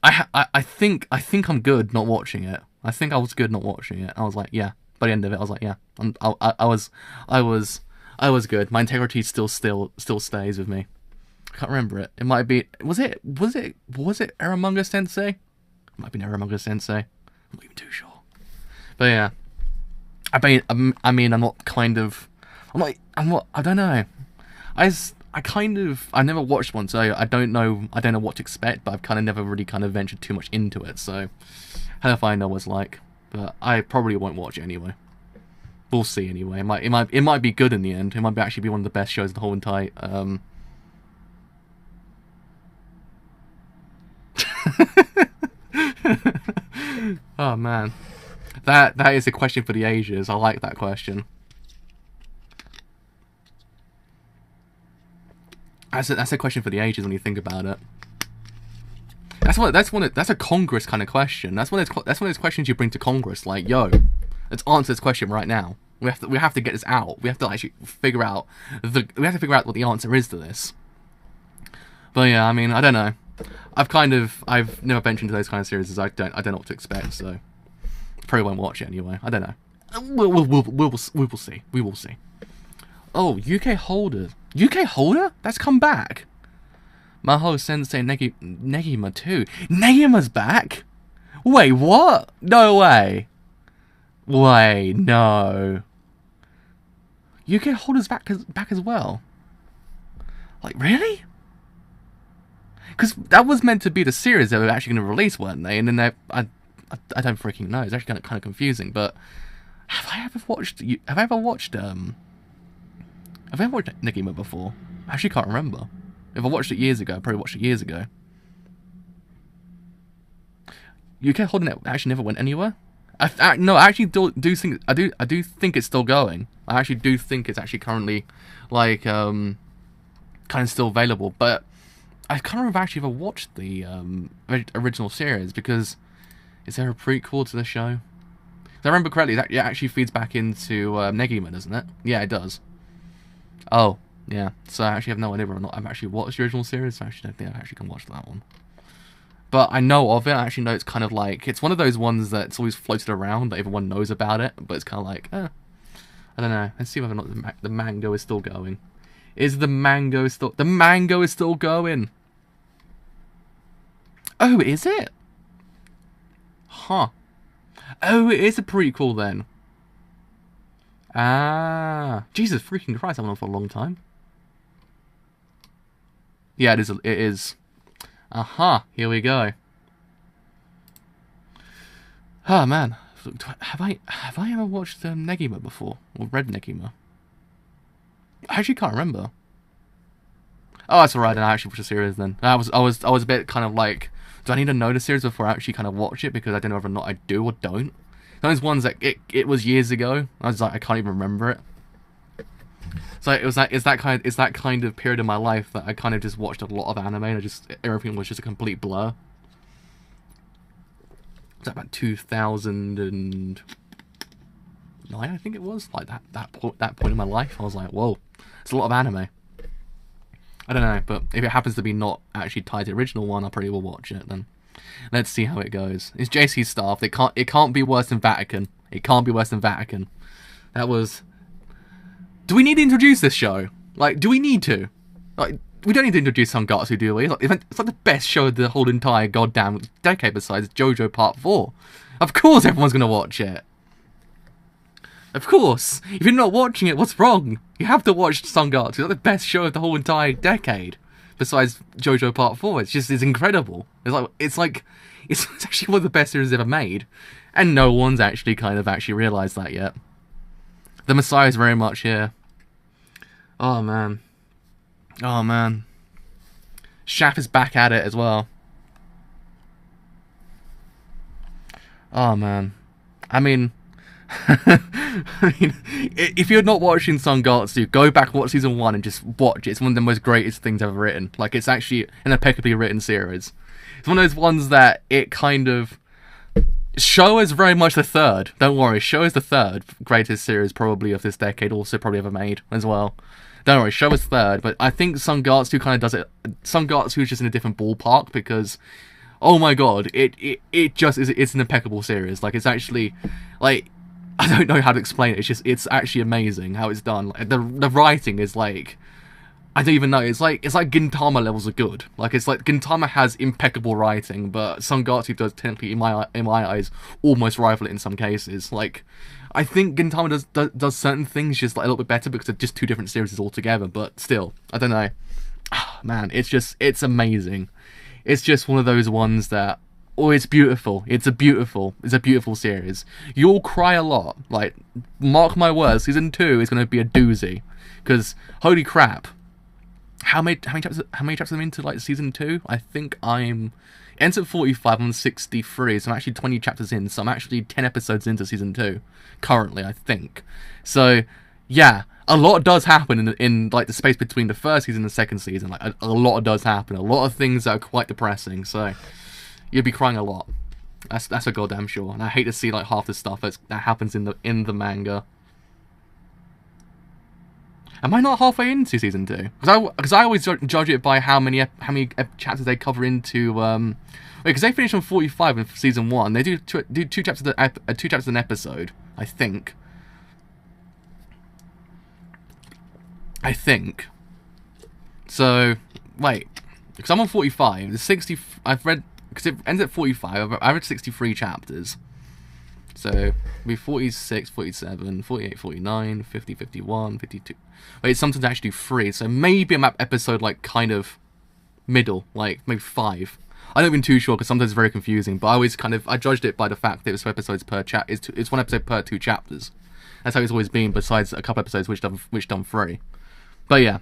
I think I'm good not watching it. I think I was good not watching it. I was like, yeah. By the end of it, I was like, yeah. I was good. My integrity still stays with me. I can't remember it. It might be. Was it Eramunga Sensei? It might have been Eramunga Sensei. I'm not even too sure. But yeah. I don't know. I never watched one, so I don't know what to expect, but I've kind of never really kind of ventured too much into it, so how if I know what it's like. But I probably won't watch it anyway. We'll see anyway. It might be good in the end. It might actually be one of the best shows in the whole entire Oh man. That is a question for the ages. I like that question. That's a question for the ages when you think about it. That's a Congress kind of question. That's one of those questions you bring to Congress. Like, yo, let's answer this question right now. We have to get this out. We have to actually figure out what the answer is to this. But yeah, I mean, I don't know. I've never ventured into those kind of series. I don't know what to expect. So probably won't watch it anyway. I don't know. We will see. We will see. Oh, UK Holder. UK Holder? That's come back. Maho Sensei Negima too. Negima's back? Wait, what? No way. Wait, no. UK Holder's back as well. Like, really? Because that was meant to be the series they were actually going to release, weren't they? And then I don't freaking know. It's actually kind of confusing. But have I ever watched Negima before? I actually can't remember. If I watched it years ago, I probably watched it years ago. UK Holding It actually never went anywhere. No, I actually do think I do think it's still going. I actually do think it's actually currently like kind of still available. But I can't remember if I actually ever watched the original series, because is there a prequel to the show? If I remember correctly, that it actually feeds back into Negima, doesn't it? Yeah, it does. Oh, yeah. So I actually have no idea whether or not I've actually watched the original series. So I actually don't think I actually can watch that one. But I know of it. I actually know it's kind of like, it's one of those ones that's always floated around, that everyone knows about it, but it's kind of like, I don't know. Let's see whether or not the mango is still going. Is the mango still... The mango is still going! Oh, is it? Huh. Oh, it is a prequel then. Ah. Jesus freaking Christ, I've been on for a long time. Yeah, it is. Aha, here we go. Oh man, have I ever watched Negima before, or read Negima? I actually can't remember. Oh, that's alright. Then I actually watched the series. Then I was a bit kind of like, do I need to know the series before I actually kind of watch it, because I don't know whether or not I do or don't. Those ones that it was years ago. I was like, I can't even remember it. So it was like, it's that kind of period in my life that I kind of just watched a lot of anime, and everything was just a complete blur. Was that about 2009? I think it was, like that point in my life. I was like, whoa, it's a lot of anime. I don't know, but if it happens to be not actually tied to the original one, I probably will watch it then. Let's see how it goes. It's JC's staff. It can't be worse than Vatican. It can't be worse than Vatican. That was... Do we need to introduce this show? Like, do we need to? Like, we don't need to introduce Sangatsu, do we? It's like the best show of the whole entire goddamn decade besides JoJo Part 4. Of course everyone's gonna watch it. Of course. If you're not watching it, what's wrong? You have to watch Sangatsu. It's like the best show of the whole entire decade. Besides JoJo Part 4. It's incredible. It's actually one of the best series ever made. And no one's actually realised that yet. The Messiah is very much here. Oh man. Oh man. Shaft is back at it as well. Oh man. I mean, if you're not watching Sangatsu, go back and watch season 1 and just watch it. It's one of the most greatest things ever written. Like, it's actually an impeccably written series. It's one of those ones that it kind of... Show is very much the third. Don't worry, Show is the third greatest series probably of this decade, also probably ever made as well. Don't worry, Show is third, but I think Sangatsu kind of does it. Sangatsu is just in a different ballpark because, oh my god, it just is. It's an impeccable series. Like, it's actually, like, I don't know how to explain it. It's actually amazing how it's done. Like, the writing is like, I don't even know. It's like Gintama levels are good. Like, it's like Gintama has impeccable writing, but Sangatsu does technically, in my eyes, almost rival it in some cases. Like, I think Gintama does certain things just like a little bit better because they're just two different series altogether. But still, I don't know. Man, it's amazing. It's just one of those ones that, oh, it's beautiful. It's a beautiful series. You'll cry a lot. Like, mark my words, season 2 is going to be a doozy. Because holy crap. How many chapters am I into, like, season 2? I think it ends at 45, I'm 63, so I'm actually 20 chapters in, so I'm actually 10 episodes into season 2, currently, I think. So, yeah, a lot does happen in like, the space between the first season and the second season. Like, a lot does happen, a lot of things that are quite depressing, so you'll be crying a lot. That's for goddamn sure, and I hate to see, like, half the stuff that happens in the manga. Am I not halfway into season 2? Because I always judge it by how many chapters they cover into. Because they finish on 45 in season 1. They do two chapters an episode. I think. So wait, because I'm on 45. The 60. I've read, because it ends at 45. I've read 63 chapters. So be 46, 47, 48, 49, 50, 51, 52. Wait, sometimes I actually do 3. So maybe I'm at episode like kind of middle, like maybe 5. I'm not even too sure because sometimes it's very confusing. But I judged it by the fact that it's 2 episodes per it's 1 episode per 2 chapters. That's how it's always been. Besides a couple episodes which done 3. But yeah,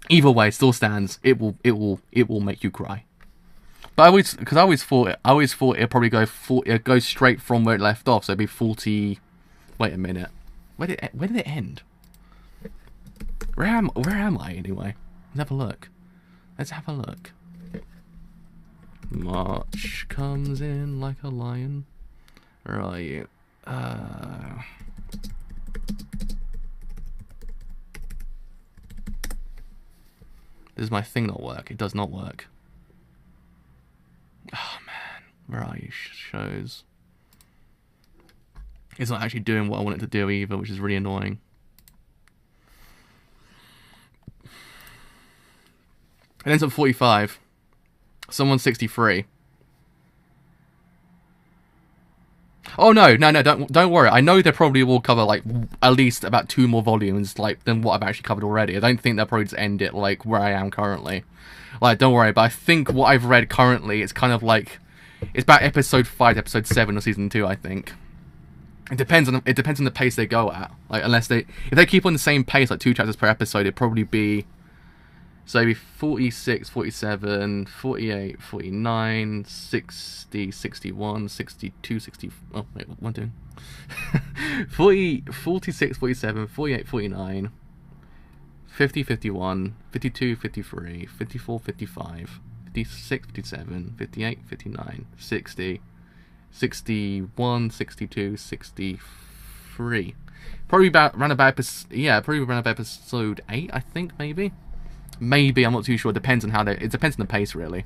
either way, still stands. It will make you cry. But I always thought it'd probably go straight from where it left off. So it'd be 40. Wait a minute. Where did it end? Where am I anyway? Let's have a look. Let's have a look. March comes in like a lion. Where are you? Does my thing not work? It does not work. Oh man, where are you, shows? It's not actually doing what I want it to do either, which is really annoying. It ends up 45. Someone's 63. Oh no, don't worry. I know they probably will cover like at least about 2 more volumes like than what I've actually covered already. I don't think they'll probably just end it like where I am currently. Like, don't worry, but I think what I've read currently is kind of like it's about episode 5 to episode 7 of season 2, I think. It depends on the pace they go at. Like if they keep on the same pace, like 2 chapters per episode, it'd probably be so it'd be 46, 47, 48, 49, 60, 61, 62, 60... Oh, wait, what am I doing? 46, 47, 48, 49, 50, 51, 52, 53, 54, 55, 56, 57, 58, 59, 60, 61, 62, 63. Probably around about episode 8, I think, maybe. Maybe, I'm not too sure. It depends on it depends on the pace, really.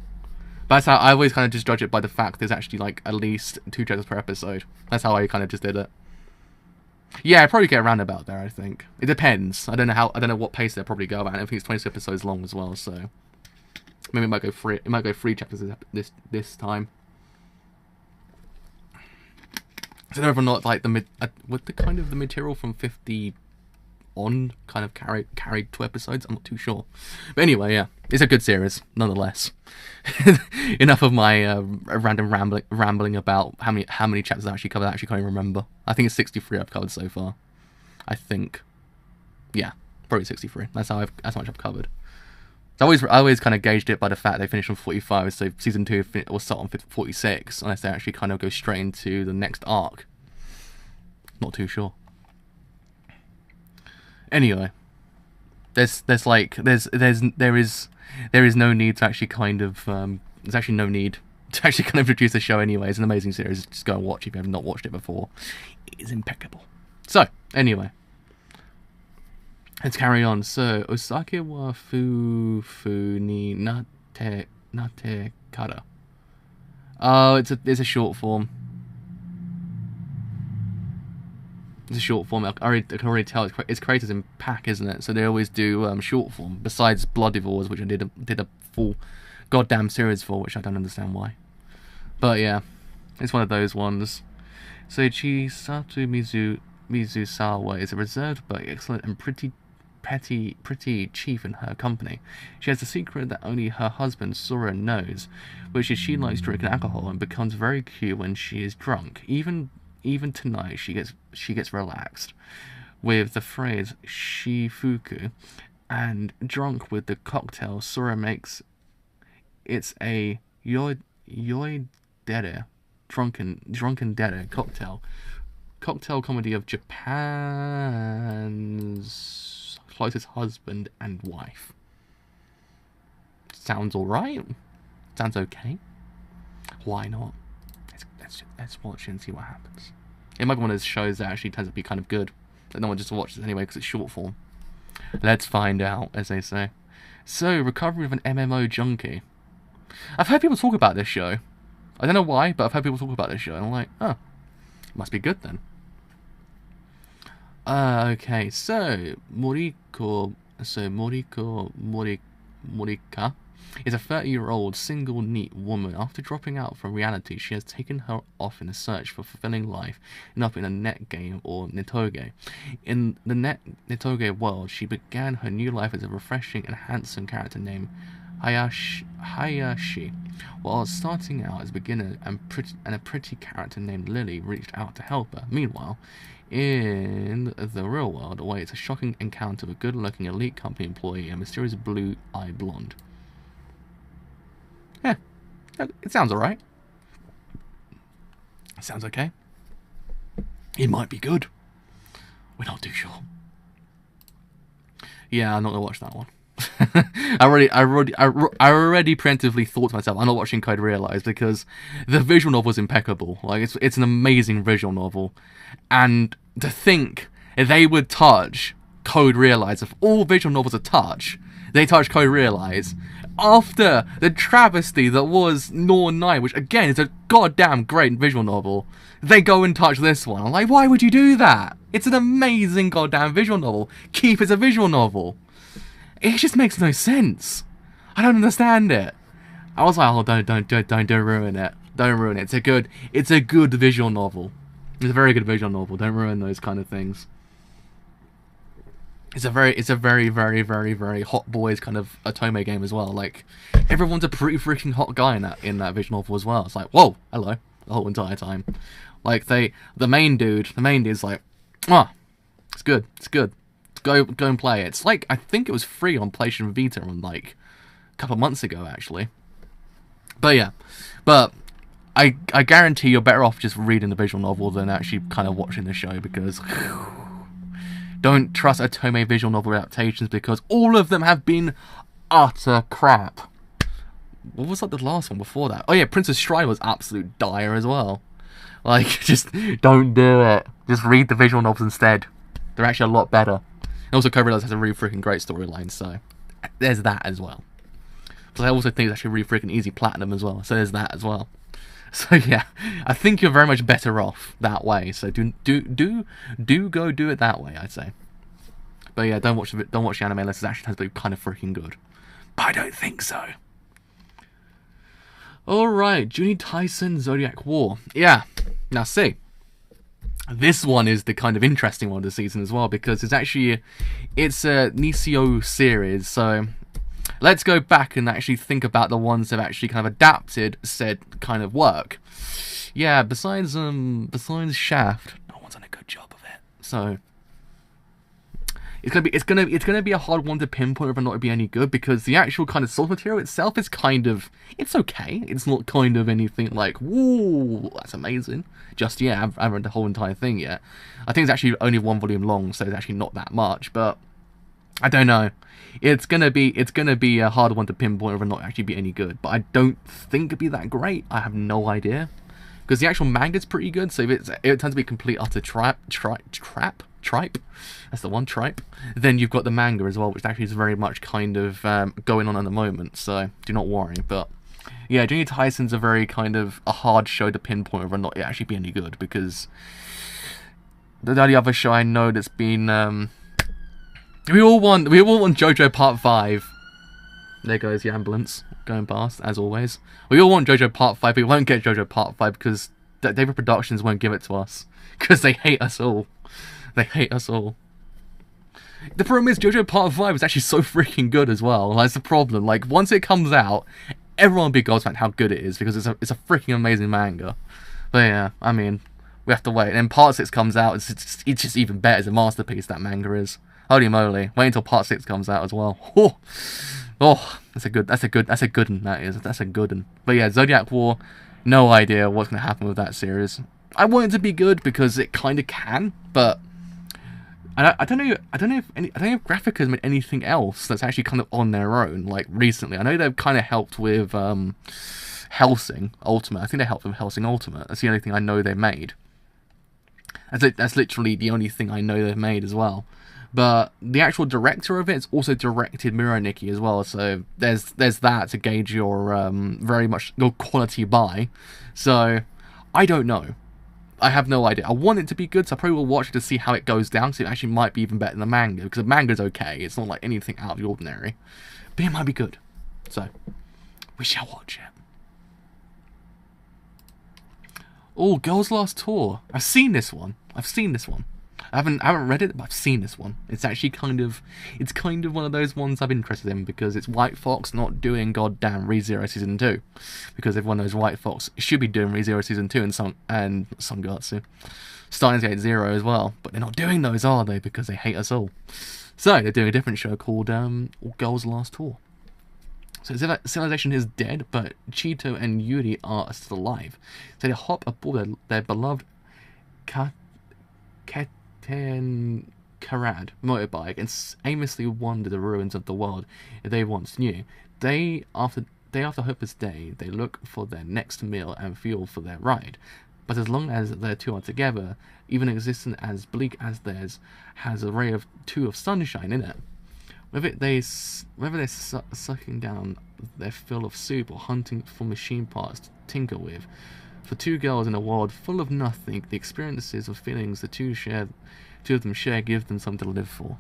But that's how I always kind of just judge it by the fact there's actually like at least 2 chapters per episode. That's how I kind of just did it. Yeah, I'd probably get around about there, I think. It depends. I don't know what pace they'll probably go at. I think it's 22 episodes long as well, so maybe it might go 3. It might go 3 chapters this time. So whether or not like would the kind of the material from 50 on kind of carried 2 episodes, I'm not too sure. But anyway, yeah, it's a good series nonetheless. Enough of my random rambling about how many chapters I actually covered. I actually can't even remember. I think it's 63 I've covered so far. I think, yeah, probably 63. That's much I've covered. So I always kind of gauged it by the fact they finished on 45. So season 2 will start on 46 unless they actually kind of go straight into the next arc. Not too sure. Anyway, there is no need to actually kind of there's actually no need to actually kind of produce the show anyway. It's an amazing series. Just go and watch it if you have not watched it before. It is impeccable. So anyway, let's carry on. So Osake wa fufu ni nate kara. Oh, it's a short form. It's a short form. I can already tell it's creators in pack, isn't it? So they always do short form. Besides Blood Divorce, which I did a full goddamn series for, which I don't understand why. But yeah, it's one of those ones. So Chisatu Mizusawa is a reserved but excellent and pretty chief in her company. She has a secret that only her husband Sora knows, which is she likes drinking alcohol and becomes very cute when she is drunk. Even tonight, she gets relaxed with the phrase "shifuku," and drunk with the cocktail Sora makes. It's a yoidere, drunken dere cocktail comedy of Japan's closest husband and wife. Sounds alright. Sounds okay. Why not? Let's watch it and see what happens. It might be one of those shows that actually turns out to be kind of good, that no one just watches anyway because it's short form. Let's find out, as they say. So, recovery of an MMO junkie. I've heard people talk about this show. I don't know why, but I've heard people talk about this show, and I'm like, oh, it must be good then. Okay, so Morika is a 30-year-old single neat woman. After dropping out from reality, she has taken her off in a search for fulfilling life enough in a net game or netoge. In the netoge world, she began her new life as a refreshing and handsome character named Hayashi. While starting out as a beginner, and a pretty character named Lily reached out to help her. Meanwhile, in the real world awaits a shocking encounter with a good-looking elite company employee and a mysterious blue-eyed blonde. Yeah, it sounds alright. It sounds okay. It might be good. We're not too sure. Yeah, I'm not gonna watch that one. I already preemptively thought to myself, I'm not watching Code Realize because the visual novel is impeccable. Like it's an amazing visual novel, and to think they would touch Code Realize, if all visual novels are touch, they touch Code Realize after the travesty that was Nor 9, which again is a goddamn great visual novel. They go and touch this one. I'm like, why would you do that? It's an amazing goddamn visual novel. Keep it a visual novel. It just makes no sense. I don't understand it. I was like, oh, don't ruin it. Don't ruin it. It's a good visual novel. It's a very good visual novel. Don't ruin those kind of things. It's a very hot boys kind of otome game as well. Like everyone's a pretty freaking hot guy in that visual novel as well. It's like, whoa, hello, the whole entire time. Like the main dude's like, ah, it's good. Go and play it. It's like, I think it was free on PlayStation Vita on like a couple of months ago actually. But yeah, I guarantee you're better off just reading the visual novel than actually kind of watching the show, because don't trust otome visual novel adaptations because all of them have been utter crap. What was like the last one before that? Oh yeah, Princess Shrine was absolute dire as well. Like, just don't do it. Just read the visual novels instead. They're actually a lot better. And also, Code Realize has a really freaking great storyline, so there's that as well. Because I also think it's actually really freaking easy platinum as well, so there's that as well. So yeah, I think you're very much better off that way. So do go do it that way, I'd say. But yeah, don't watch the anime unless it actually has to be kind of freaking good. But I don't think so. Alright, Juni Tyson Zodiac War. Yeah, now see, this one is the kind of interesting one of the season as well, because it's a Nisio series, so let's go back and actually think about the ones that have actually kind of adapted said kind of work. Yeah, besides Shaft, no one's done a good job of it. So it's gonna be a hard one to pinpoint whether or not it'd be any good, because the actual kind of source material itself is kind of, it's okay. It's not kind of anything like, whoa, that's amazing. Just I haven't read the whole entire thing yet. I think it's actually only 1 volume long, so it's actually not that much. But I don't know. It's gonna be a hard one to pinpoint whether or not it actually be any good. But I don't think it'd be that great. I have no idea, because the actual manga's pretty good. So if it tends to be complete utter tripe. That's the one, tripe. Then you've got the manga as well, which actually is very much kind of going on at the moment. So do not worry. But yeah, Junior Tyson's a very kind of a hard show to pinpoint whether or not it actually be any good, because the only other show I know that's been we all want JoJo Part 5. There goes the ambulance going past, as always. We all want JoJo Part 5, but we won't get JoJo Part 5 because DIVA Productions won't give it to us, because they hate us all. They hate us all. The problem is JoJo Part 5 is actually so freaking good as well. That's the problem. Like, once it comes out, everyone will be gobsmacked how good it is, because it's a freaking amazing manga. But yeah, I mean, we have to wait. And then Part 6 comes out, it's just even better. It's a masterpiece, that manga is. Holy moly. Wait until Part 6 comes out as well. That's a good one, that is. That's a good one. But yeah, Zodiac War, no idea what's going to happen with that series. I want it to be good because it kind of can, but I don't know if Graphica has made anything else that's actually kind of on their own, like recently. I know they've kind of helped with Hellsing Ultimate. I think they helped with Hellsing Ultimate. That's the only thing I know they made. That's literally the only thing I know they've made as well. But the actual director of it's also directed Mironiki as well, so there's that to gauge your very much your quality by. So I don't know. I have no idea. I want it to be good, so I probably will watch it to see how it goes down, so it actually might be even better than the manga, because the manga's okay. It's not like anything out of the ordinary. But it might be good. So, we shall watch it. Oh, Girls Last Tour. I've seen this one. I haven't read it, but I've seen this one. It's actually kind of one of those ones I'm interested in because it's White Fox not doing goddamn ReZero Season 2. Because everyone knows White Fox should be doing ReZero Season 2 and Sangatsu. Steins Gate Zero as well. But they're not doing those, are they? Because they hate us all. So, they're doing a different show called Girls Last Tour. So civilization is dead, but Cheeto and Yuri are still alive. So they hop aboard their beloved Keten Karad motorbike and aimlessly wander the ruins of the world they once knew. Day after hopeless day, they look for their next meal and fuel for their ride. But as long as the two are together, even existence as bleak as theirs has a ray of sunshine in it. Whether they're sucking down their fill of soup or hunting for machine parts to tinker with, for two girls in a world full of nothing, the experiences or feelings the two of them share give them something to live for.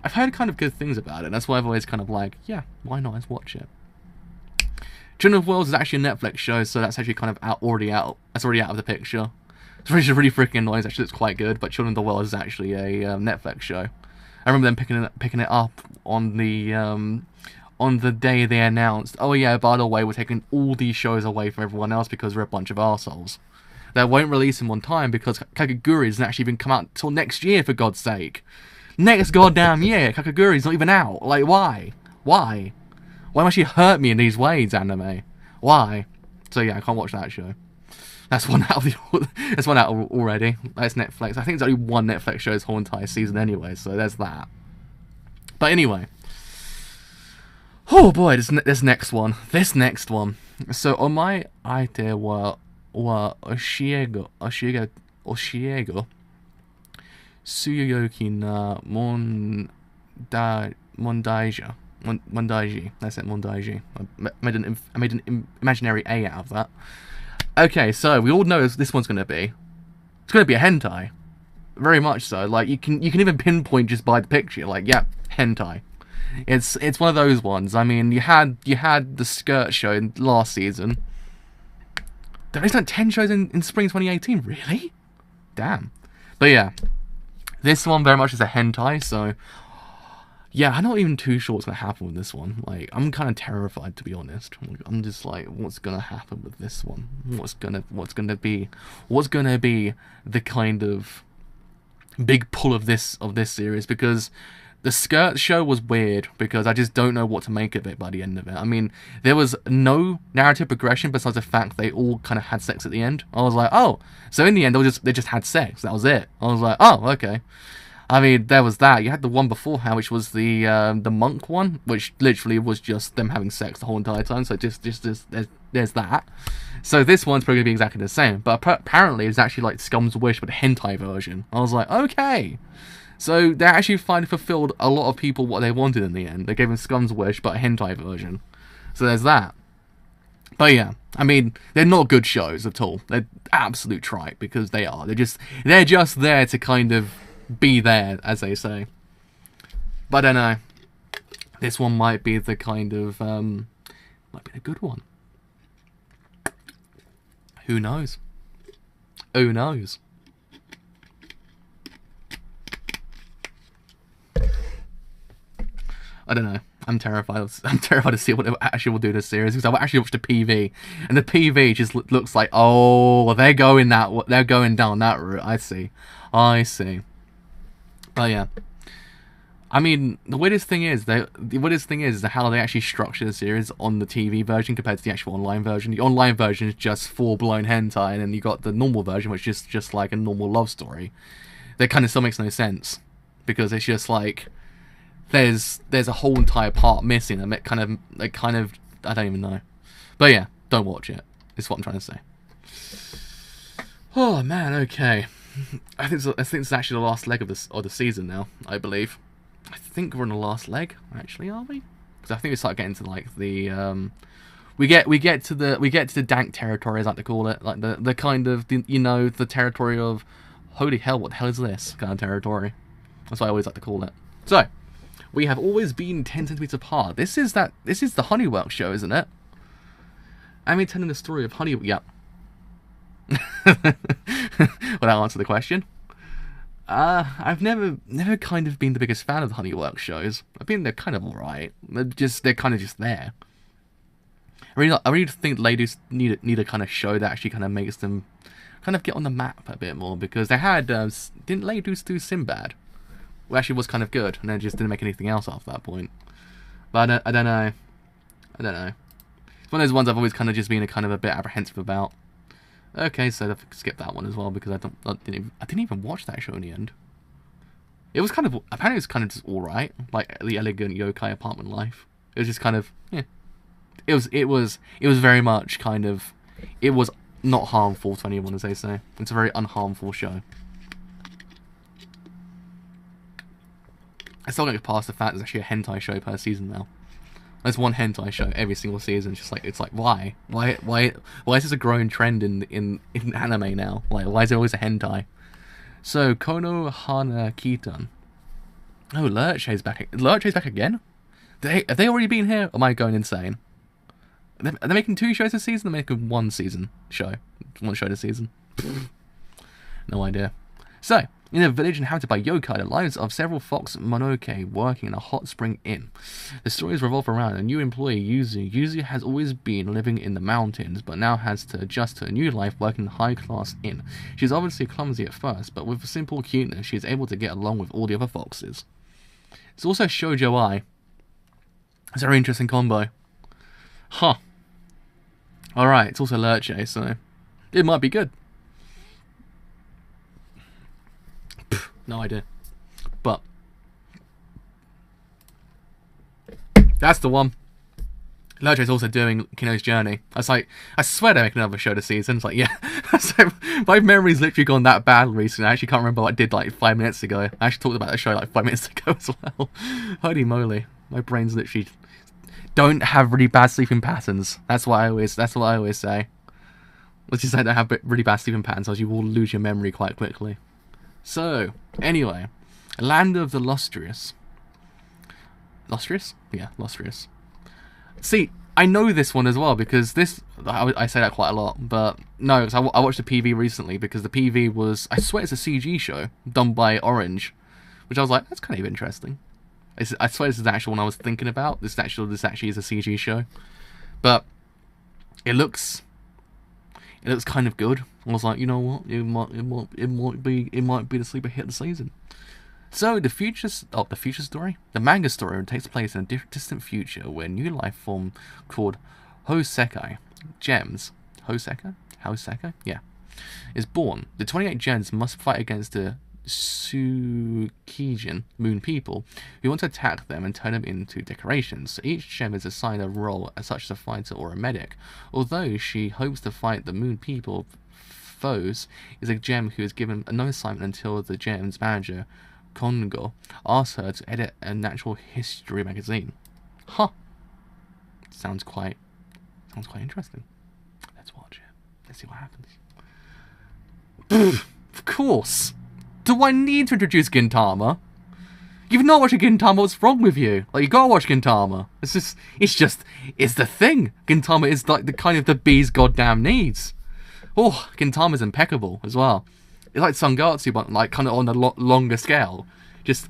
I've heard kind of good things about it. That's why I've always kind of like, yeah, why not? Let's watch it. Children of Worlds is actually a Netflix show, so that's actually kind of already out of the picture. It's really freaking annoying. Actually, it's quite good, but Children of the World is actually a Netflix show. I remember them picking it up on the day they announced, oh yeah, by the way, we're taking all these shows away from everyone else because we're a bunch of arseholes. They won't release them on time because Kakaguri hasn't actually even come out till next year, for God's sake. Next goddamn year, Kakaguri's not even out. Like, why? Why? Why must you hurt me in these ways, anime? Why? So yeah, I can't watch that show. That's one out already. That's Netflix. I think it's only one Netflix show this whole entire season anyway, so there's that. But anyway. Oh boy, this next one. So on my idea wa Oshiego Tsuyoyoki na Mondaiji. That's it, Mondaiji. I made an imaginary A out of that. Okay, so we all know this one's gonna be. It's gonna be a hentai, very much so. Like you can even pinpoint just by the picture. Like, yeah, hentai. It's one of those ones. I mean, you had the skirt show in last season. There's like 10 shows in spring 2018. Really? Damn. But yeah, this one very much is a hentai. So yeah, I'm not even too sure what's gonna happen with this one. Like, I'm kind of terrified, to be honest. I'm just like, what's gonna happen with this one? What's gonna be the kind of big pull of this series? Because the skirt show was weird, because I just don't know what to make of it by the end of it. I mean, there was no narrative progression besides the fact they all kind of had sex at the end. I was like, oh, so in the end they just had sex. That was it. I was like, oh, okay. I mean, there was that. You had the one beforehand, which was the monk one, which literally was just them having sex the whole entire time. So just there's that. So this one's probably gonna be exactly the same. But apparently, it's actually like Scum's Wish, but a hentai version. I was like, okay. So they actually finally fulfilled a lot of people what they wanted in the end. They gave them Scum's Wish, but a hentai version. So there's that. But yeah, I mean, they're not good shows at all. They're absolute tripe, because they are. They're just there to kind of be there, as they say. But I don't know. This one might be the kind of might be the good one. Who knows? Who knows? I don't know. I'm terrified. I'm terrified to see what it actually will do to this series, because I actually watched the PV, and the PV just looks like, oh, they're going down that route. I see. Oh yeah. I mean, the weirdest thing is how they actually structure the series on the TV version compared to the actual online version. The online version is just full-blown hentai, and then you got the normal version, which is just like a normal love story. That kind of still makes no sense, because it's just like there's a whole entire part missing, and it kind of I don't even know. But yeah, don't watch it. Is what I'm trying to say. Oh man, okay. I think it's actually the last leg of the season now. I believe. I think we're on the last leg. Actually, are we? Because I think we start getting to like the we get to the dank territory, as I like to call it, like the kind of the territory of holy hell, what the hell is this kind of territory? That's what I always like to call it. So, We have always been 10 centimeters apart. This is the Honeywork show, isn't it? I'm telling the story of Honeywork. Yep. Well, that answered the question. I've never kind of been the biggest fan of the Honeywork shows. I mean, they're kind of alright. They're kind of just there. I really think ladies need a kind of show that actually kind of makes them kind of get on the map a bit more, because they had didn't ladies do Sinbad, which actually was kind of good, and they just didn't make anything else after that point. But I don't know. It's one of those ones I've always kind of just been a bit apprehensive about. Okay, so I've skipped that one as well, because I didn't even watch that show in the end. It was apparently it was kind of just alright, like the elegant yokai apartment life. It was just kind of, yeah. It was very much kind of, it was not harmful to anyone, as they say. It's a very unharmful show. I still don't get past the fact there's actually a hentai show per season now. There's one hentai show every single season. It's like why is this a growing trend in anime now? Like, why is there always a hentai? So Kono Hana Kitan. Oh, Lurche's back. Lurche's back again? Have they already been here? Or am I going insane? Are they making 2 shows a season? They're making one show this season. No idea. So, in a village inhabited by yokai, the lives of several fox monoke working in a hot spring inn. The stories revolve around a new employee, Yuzu. Yuzu has always been living in the mountains, but now has to adjust to a new life working in a high-class inn. She's obviously clumsy at first, but with simple cuteness, she is able to get along with all the other foxes. It's also Shoujo Ai. It's a very interesting combo. Huh. Alright, it's also Lurche, so it might be good. No idea. But that's the one. Lurche's also doing Kino's Journey. I swear they're making another show this season. It's like, yeah. So, my memory's literally gone that bad recently. I actually can't remember what I did like 5 minutes ago. I actually talked about that show like 5 minutes ago as well. Holy moly. My brain's literally don't have really bad sleeping patterns. That's what I always say. Let's just say don't have really bad sleeping patterns, or you will lose your memory quite quickly. So, anyway, Land of the Lustrous. Lustrous? Yeah, Lustrous. See, I know this one as well, because I say that quite a lot, but no, because I watched the PV recently, because the PV was, I swear it's a CG show, done by Orange, which I was like, that's kind of interesting. I swear this is the actual one I was thinking about. This actually is a CG show, but it looks kind of good. I was like, you know what, it might be the sleeper hit of the season. So the future story, the manga story takes place in a distant future where a new life form called Hosekai gems, Hosekai, yeah, is born. The 28 gems must fight against the Tsukijin moon people who want to attack them and turn them into decorations. So each gem is assigned a role as such as a fighter or a medic. Although she hopes to fight the moon people foes, is a gem who is given no assignment until the gem's manager Kongo asks her to edit a natural history magazine. Huh. Sounds quite interesting. Let's watch it. Let's see what happens. Of course. Do I need to introduce Gintama? You've not watched Gintama, what's wrong with you? Like, you gotta watch Gintama. It's the thing. Gintama is like the kind of the bee's goddamn needs. Oh, Gintama's impeccable as well. It's like Sangatsu, but like kind of on a longer scale. Just,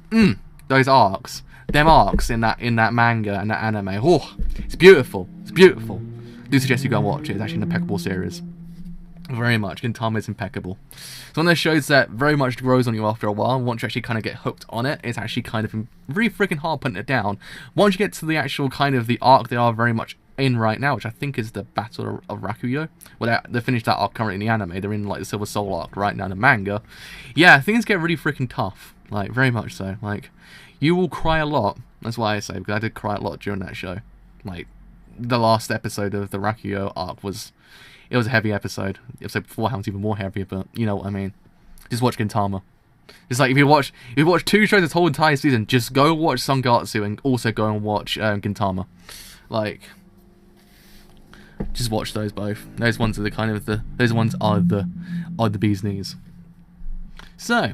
those arcs. Them arcs in that manga and that anime. Oh, it's beautiful. It's beautiful. I do suggest you go and watch it. It's actually an impeccable series. Very much. Gintama is impeccable. It's one of those shows that very much grows on you after a while. Once you actually kind of get hooked on it, it's actually kind of really freaking hard putting it down. Once you get to the actual kind of the arc they are very much in right now, which I think is the Battle of Rakuyo. Well, they finished that arc currently in the anime. They're in like the Silver Soul arc right now in the manga. Yeah, things get really freaking tough. Like, very much so. Like, you will cry a lot. That's why I say, because I did cry a lot during that show. Like, the last episode of the Rakuyo arc was... It was a heavy episode. The episode beforehand was even more heavy, but you know what I mean. Just watch Gintama. It's like if you watch 2 shows this whole entire season, just go watch Sangatsu and also go and watch Gintama. Like, just watch those both. Those ones are those ones are the bee's knees. So,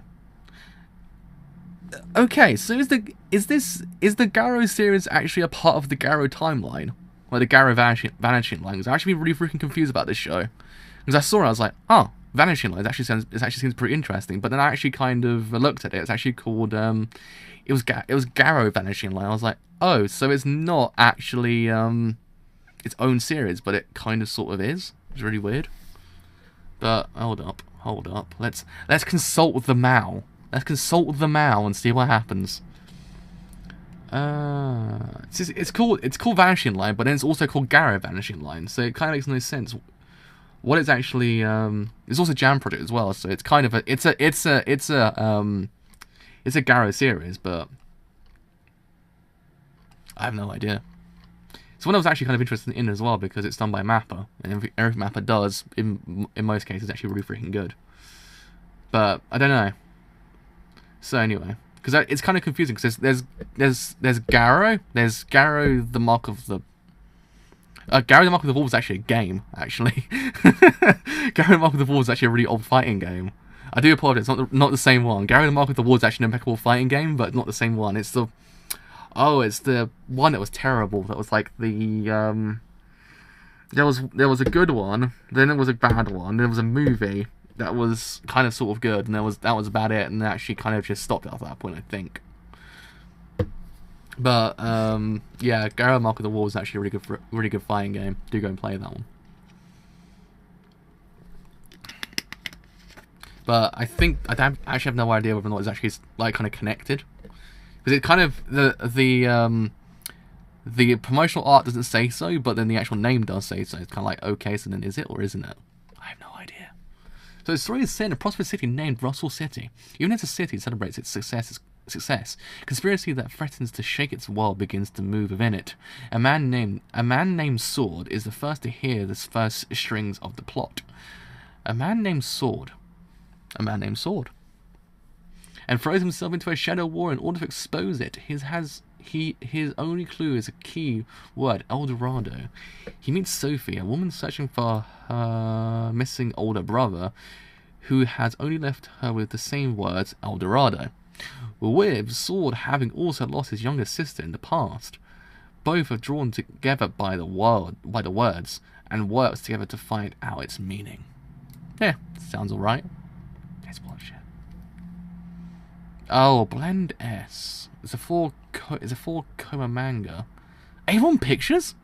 Okay, so is the Garrow series actually a part of the Garrow timeline? Like the Garrow vanishing line? 'Cause I actually been really freaking confused about this show. Because I saw it, I was like, oh, vanishing lines actually seems pretty interesting. But then I actually kind of looked at it. It's actually called it was Garrow vanishing line. I was like, oh, so it's not actually its own series, but it kind of sort of is. It's really weird. But hold up. Let's consult the Mao. Let's consult the Mao and see what happens. It's called Vanishing Line, but then it's also called Garrow Vanishing Line, so it kind of makes no sense. What it's actually it's also Jam Project as well, so it's kind of it's a Garrow series, but I have no idea. It's one I was actually kind of interested in as well because it's done by Mappa, and everything Mappa does in most cases is actually really freaking good. But I don't know. So anyway, because it's kind of confusing because there's Garrow, the Mark of the Garrow the Mark of the Wolves is actually a game, actually. Garrow the Mark of the Wolves is actually a really old fighting game. I do apologize, it's not the same one. Garrow the Mark of the Wolves is actually an impeccable fighting game, but not the same one. It's the one that was terrible. That was like the there was a good one, then there was a bad one, then there was a movie that was kind of sort of good, and that was about it, and they actually kind of just stopped at that point, I think. But yeah, Garrow Mark of the Wolves is actually a really good fighting game. Do go and play that one. But I think I actually have no idea whether or not it's actually like kind of connected, because it kind of the promotional art doesn't say so, but then the actual name does say so. It's kind of like, okay, so then is it or isn't it? I have no idea. So the story is set in a prosperous city named Russell City. Even as the city celebrates its success, conspiracy that threatens to shake its world begins to move within it. A man named Sword is the first to hear the first strings of the plot. A man named Sword, and throws himself into a shadow war in order to expose it. His only clue is a key word, El Dorado. He meets Sophie, a woman searching for her missing older brother, who has only left her with the same words, El Dorado. With Sword having also lost his younger sister in the past, both are drawn together by the words and works together to find out its meaning. Yeah, sounds alright. Let's watch it. Oh, Blend S. It's a four coma manga. A1 Pictures?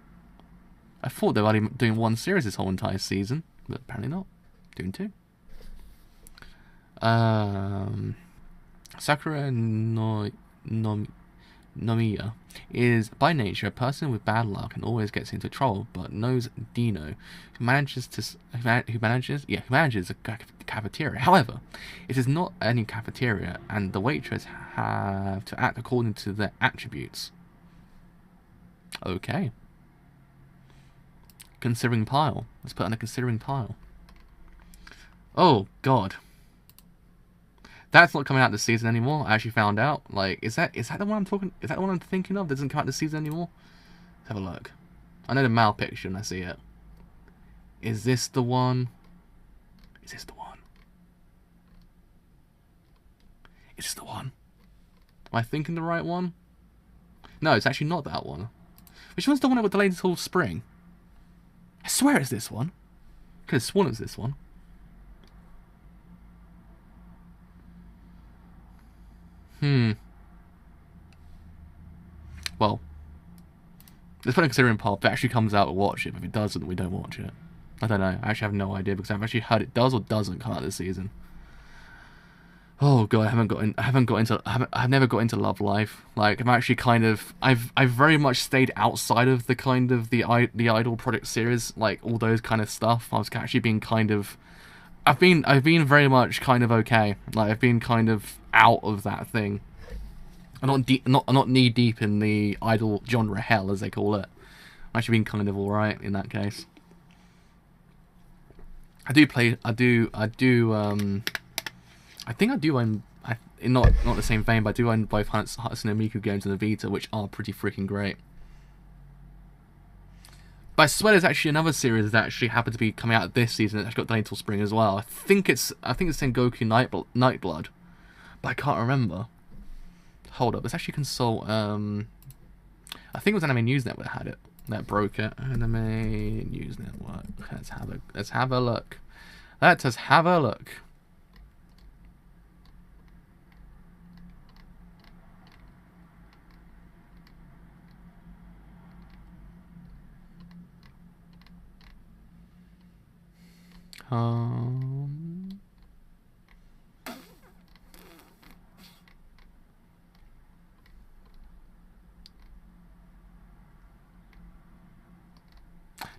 I thought they were only doing one series this whole entire season, but apparently not. Doing two. Sakura Nomiya is by nature a person with bad luck and always gets into trouble, but knows Dino, who manages a cafeteria. However, it is not any cafeteria, and the waitress have to act according to their attributes. Okay. Considering pile. Let's put on a considering pile. Oh God. That's not coming out this season anymore. I actually found out. Like, is that the one I'm talking? Is that the one I'm thinking of? That doesn't come out this season anymore. Let's have a look. I know the Mal picture and I see it. Is this the one? Is this the one? Is this the one? Am I thinking the right one? No, it's actually not that one. Which one's the one that was delayed until spring? I swear it's this one. I could have sworn it was this one. Well, let's put a considering part. If it actually comes out, we'll watch it. If it doesn't, we don't watch it. I don't know. I actually have no idea because I've actually heard it does or doesn't come out this season. Oh God, I've never got into Love Life. Like, I'm actually kind of, I've very much stayed outside of the kind of the Idol product series, like all those kind of stuff. I was actually being kind of, I've been very much kind of okay. Like, I've been kind of out of that thing. I'm not knee deep in the idol genre hell, as they call it. I've actually been kind of alright in that case. I think I do own, in not the same vein, but I do own both Hatsune Miku games on the Vita, which are pretty freaking great. But I swear there's actually another series that actually happened to be coming out this season that actually got delayed until spring as well. I think it's Sengoku Nightblood, but I can't remember. hold up. Let's actually consult. I think it was Anime News Network that had it. That broke it. Anime News Network. Let's have a look. Let us have a look.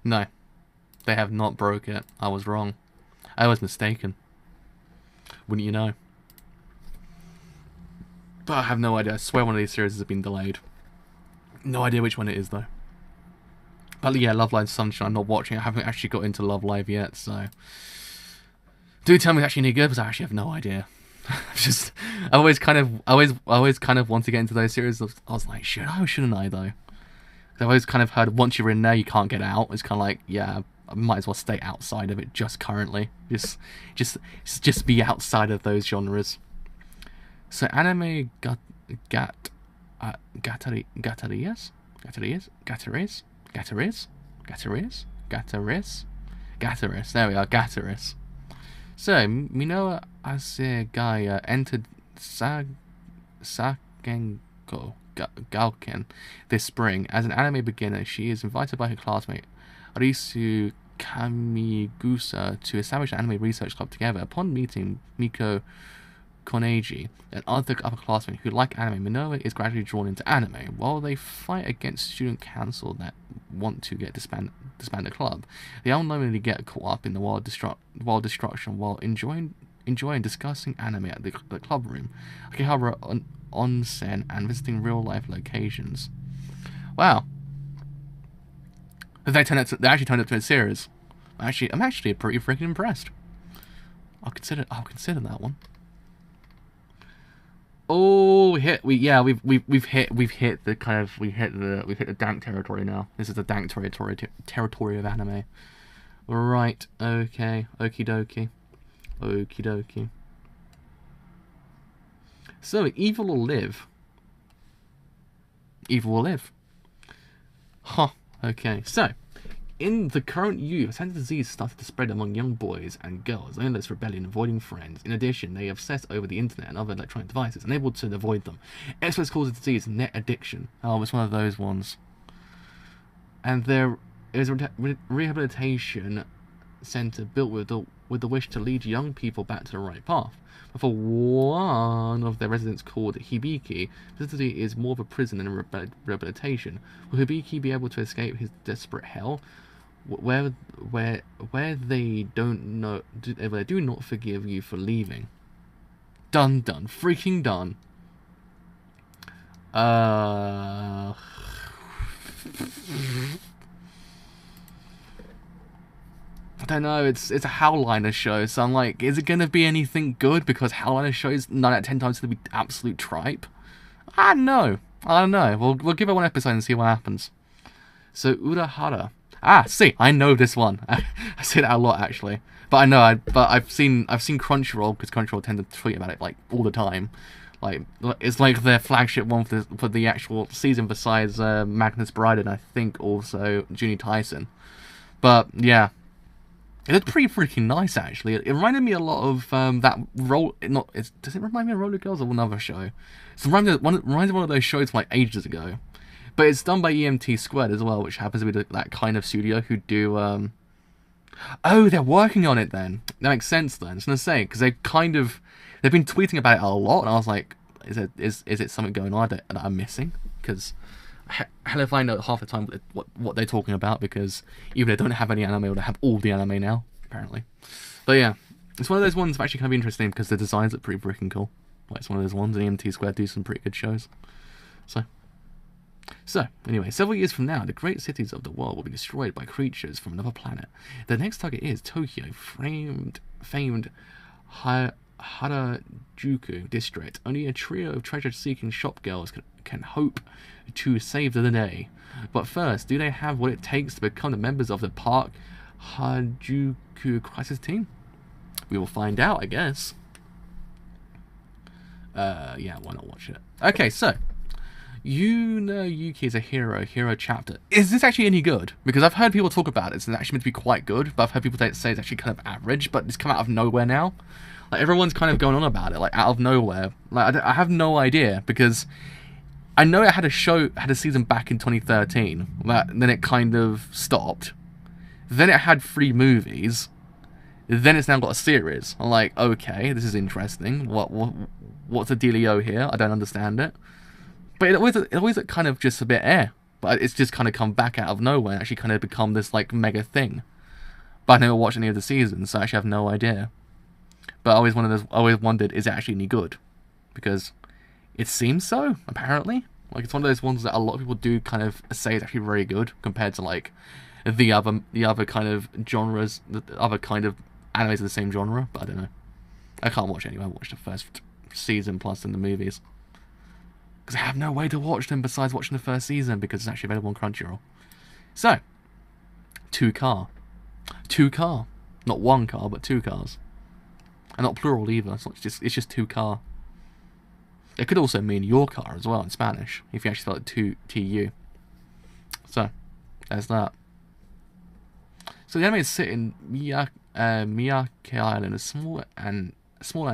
No, they have not broke it. I was wrong. I was mistaken. Wouldn't you know? But I have no idea. I swear one of these series has been delayed. No idea which one it is, though. But yeah, Love Live Sunshine, I'm not watching. I haven't actually got into Love Live yet, so... Do tell me it's actually any good, because I actually have no idea. I always kind of want to get into those series. I was like, should I or shouldn't I, though? I've always kind of heard once you're in there, you can't get out. It's kind of like, yeah, I might as well stay outside of it just currently. Just be outside of those genres. So anime Gataris. There we are, Gataris. So Minoa Asegaya entered Sakenko Galken this spring. As an anime beginner, she is invited by her classmate Arisu Kamigusa to establish an anime research club together. Upon meeting Miko Koneji, an other upperclassmen who like anime, Minoa is gradually drawn into anime. While they fight against student council that want to disband the club, they unknowingly get caught up in the wild destruction while enjoying discussing anime at the club room, Akihabara onsen, and visiting real life locations. Wow. They actually turned up to a series. I'm actually pretty freaking impressed. I'll consider that one. Oh, we've hit the dank territory now. This is the dank territory of anime. Right, okay. Okie dokie. So, evil will live. Huh, okay. So, in the current youth, a sense of disease started to spread among young boys and girls, endless rebellion, avoiding friends. In addition, they obsess over the internet and other electronic devices, unable to avoid them. Experts call the disease net addiction. Oh, it's one of those ones. And there is a rehabilitation center built with the wish to lead young people back to the right path. But for one of their residents called Hibiki, this city is more of a prison than a rehabilitation. Will Hibiki be able to escape his desperate hell, where they do not forgive you for leaving? Done, freaking done. I don't know, it's a Howliner show, so I'm like, is it going to be anything good? Because Howliner shows 9 out of 10 times to be absolute tripe. I don't know. We'll give it one episode and see what happens. So, Urahara. See, I know this one. I say that a lot, actually. But I've seen Crunchyroll, because Crunchyroll tend to tweet about it, like, all the time. Like, it's like their flagship one for the actual season, besides Magnus Bride and I think also Juni Tyson. But, yeah. It looked pretty freaking nice, actually. It reminded me a lot of that roll. Does it remind me of Roller Girls or another show? It reminds me of one of those shows from like ages ago. But it's done by EMT Squared as well, which happens to be that kind of studio who do. Oh, they're working on it then. That makes sense then. I was gonna say because they've been tweeting about it a lot, and I was like, is it something going on that I'm missing? Because hell if I know half the time what they're talking about, because either they don't have any anime or they have all the anime now, apparently. But yeah, it's one of those ones that actually kind of be interesting because the designs look pretty freaking cool. Like, it's one of those ones, and EMT Squared do some pretty good shows. So, anyway, several years from now, the great cities of the world will be destroyed by creatures from another planet. The next target is Tokyo, famed Harajuku district. Only a trio of treasure-seeking shop girls can hope to save the day. But first, do they have what it takes to become the members of the Park Harajuku crisis team? We will find out, I guess. Yeah, why not watch it? Okay, so Yuki is a hero chapter. Is this actually any good? Because I've heard people talk about it. It's actually meant to be quite good, but I've heard people say it's actually kind of average. But it's come out of nowhere now. Like everyone's kind of going on about it, like out of nowhere. Like I have no idea because I know it had a season back in 2013. Then it kind of stopped. Then it had 3 movies. Then it's now got a series. I'm like, okay, this is interesting. What's the dealio here? I don't understand it. But it always kind of just a bit but it's just kind of come back out of nowhere and actually kind of become this like mega thing. But I never watched any of the seasons, so I actually have no idea. But I always wondered, is it actually any good? Because it seems so, apparently. Like it's one of those ones that a lot of people do kind of say is actually very good compared to like the other kind of genres, the other kind of animes of the same genre. But I don't know. I can't watch it anyway. I watched the first season plus in the movies. Because I have no way to watch them besides watching the first season because it's actually available on Crunchyroll. So, 2 car. 2 car. Not 1 car, but 2 cars. And not plural either, so it's just 2 car. It could also mean your car as well in Spanish, if you actually spell it T-U. So, there's that. So the anime is set in Miyake Island, a small and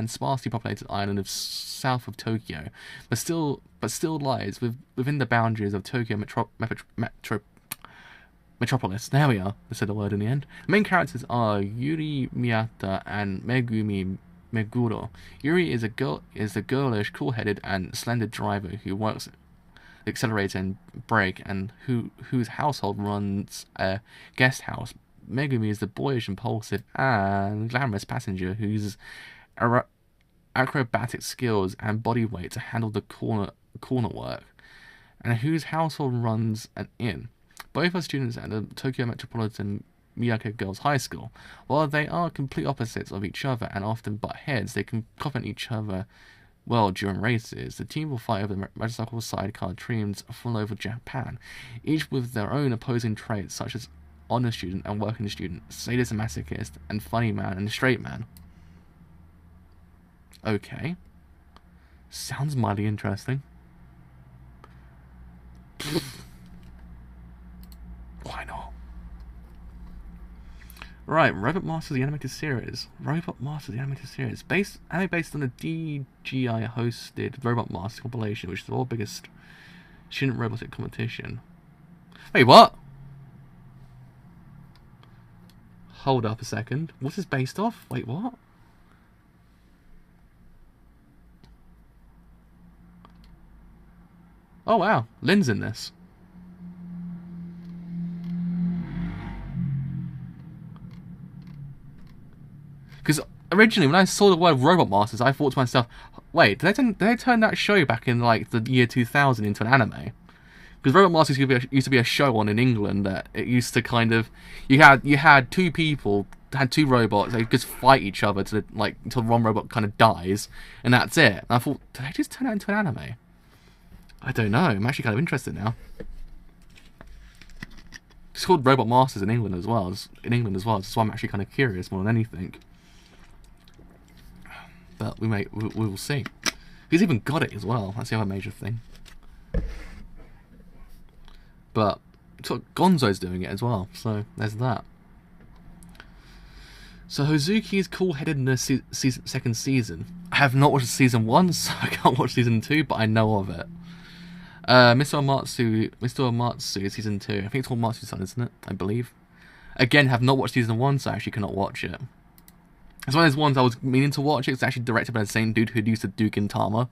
sparsely populated island south of Tokyo, but still lies within the boundaries of Tokyo metropolis. There we are. I said the word in the end. The main characters are Yuri Miyata and Megumi Meguro. Yuri is a girlish, cool-headed, and slender driver who works the accelerator and brake, and whose household runs a guest house. Megumi is the boyish, impulsive, and glamorous passenger whose acrobatic skills and body weight to handle the corner work, and whose household runs an inn. Both are students at the Tokyo Metropolitan Miyake Girls High School. While they are complete opposites of each other and often butt heads, they can complement each other well during races. The team will fight over the motorcycle sidecar dreams from all over Japan, each with their own opposing traits such as honor student and working student, sadist and masochist, and funny man and straight man. Okay. Sounds mighty interesting. Why not? Right, Robot Masters the Animated Series. Robot Masters the Animated Series. Anime based on the DGI hosted Robot Masters compilation, which is the world's biggest student robotic competition. Wait, what? Hold up a second. What's this based off? Wait, what? Oh wow, Lynn's in this. Because originally, when I saw the word Robot Masters, I thought to myself, wait, did they turn that show back in like the year 2000 into an anime? Because Robot Masters used to be a show on in England that it used to kind of you had 2 people, had 2 robots, they just fight each other until one robot kind of dies, and that's it. And I thought, did they just turn that into an anime? I don't know. I'm actually kind of interested now. It's called Robot Masters in England as well. That's why I'm actually kind of curious more than anything. But we will see. He's even got it as well. That's the other major thing. But Gonzo's doing it as well, so there's that. So Hozuki is cool-headed in the second season. I have not watched season 1, so I can't watch season 2, but I know of it. Mr. Amatsu is season 2. I think it's called Matsu-san, isn't it? I believe. Again, have not watched season 1, so I actually cannot watch it. It's one of those ones I was meaning to watch. It's actually directed by the same dude who used to do Gintama,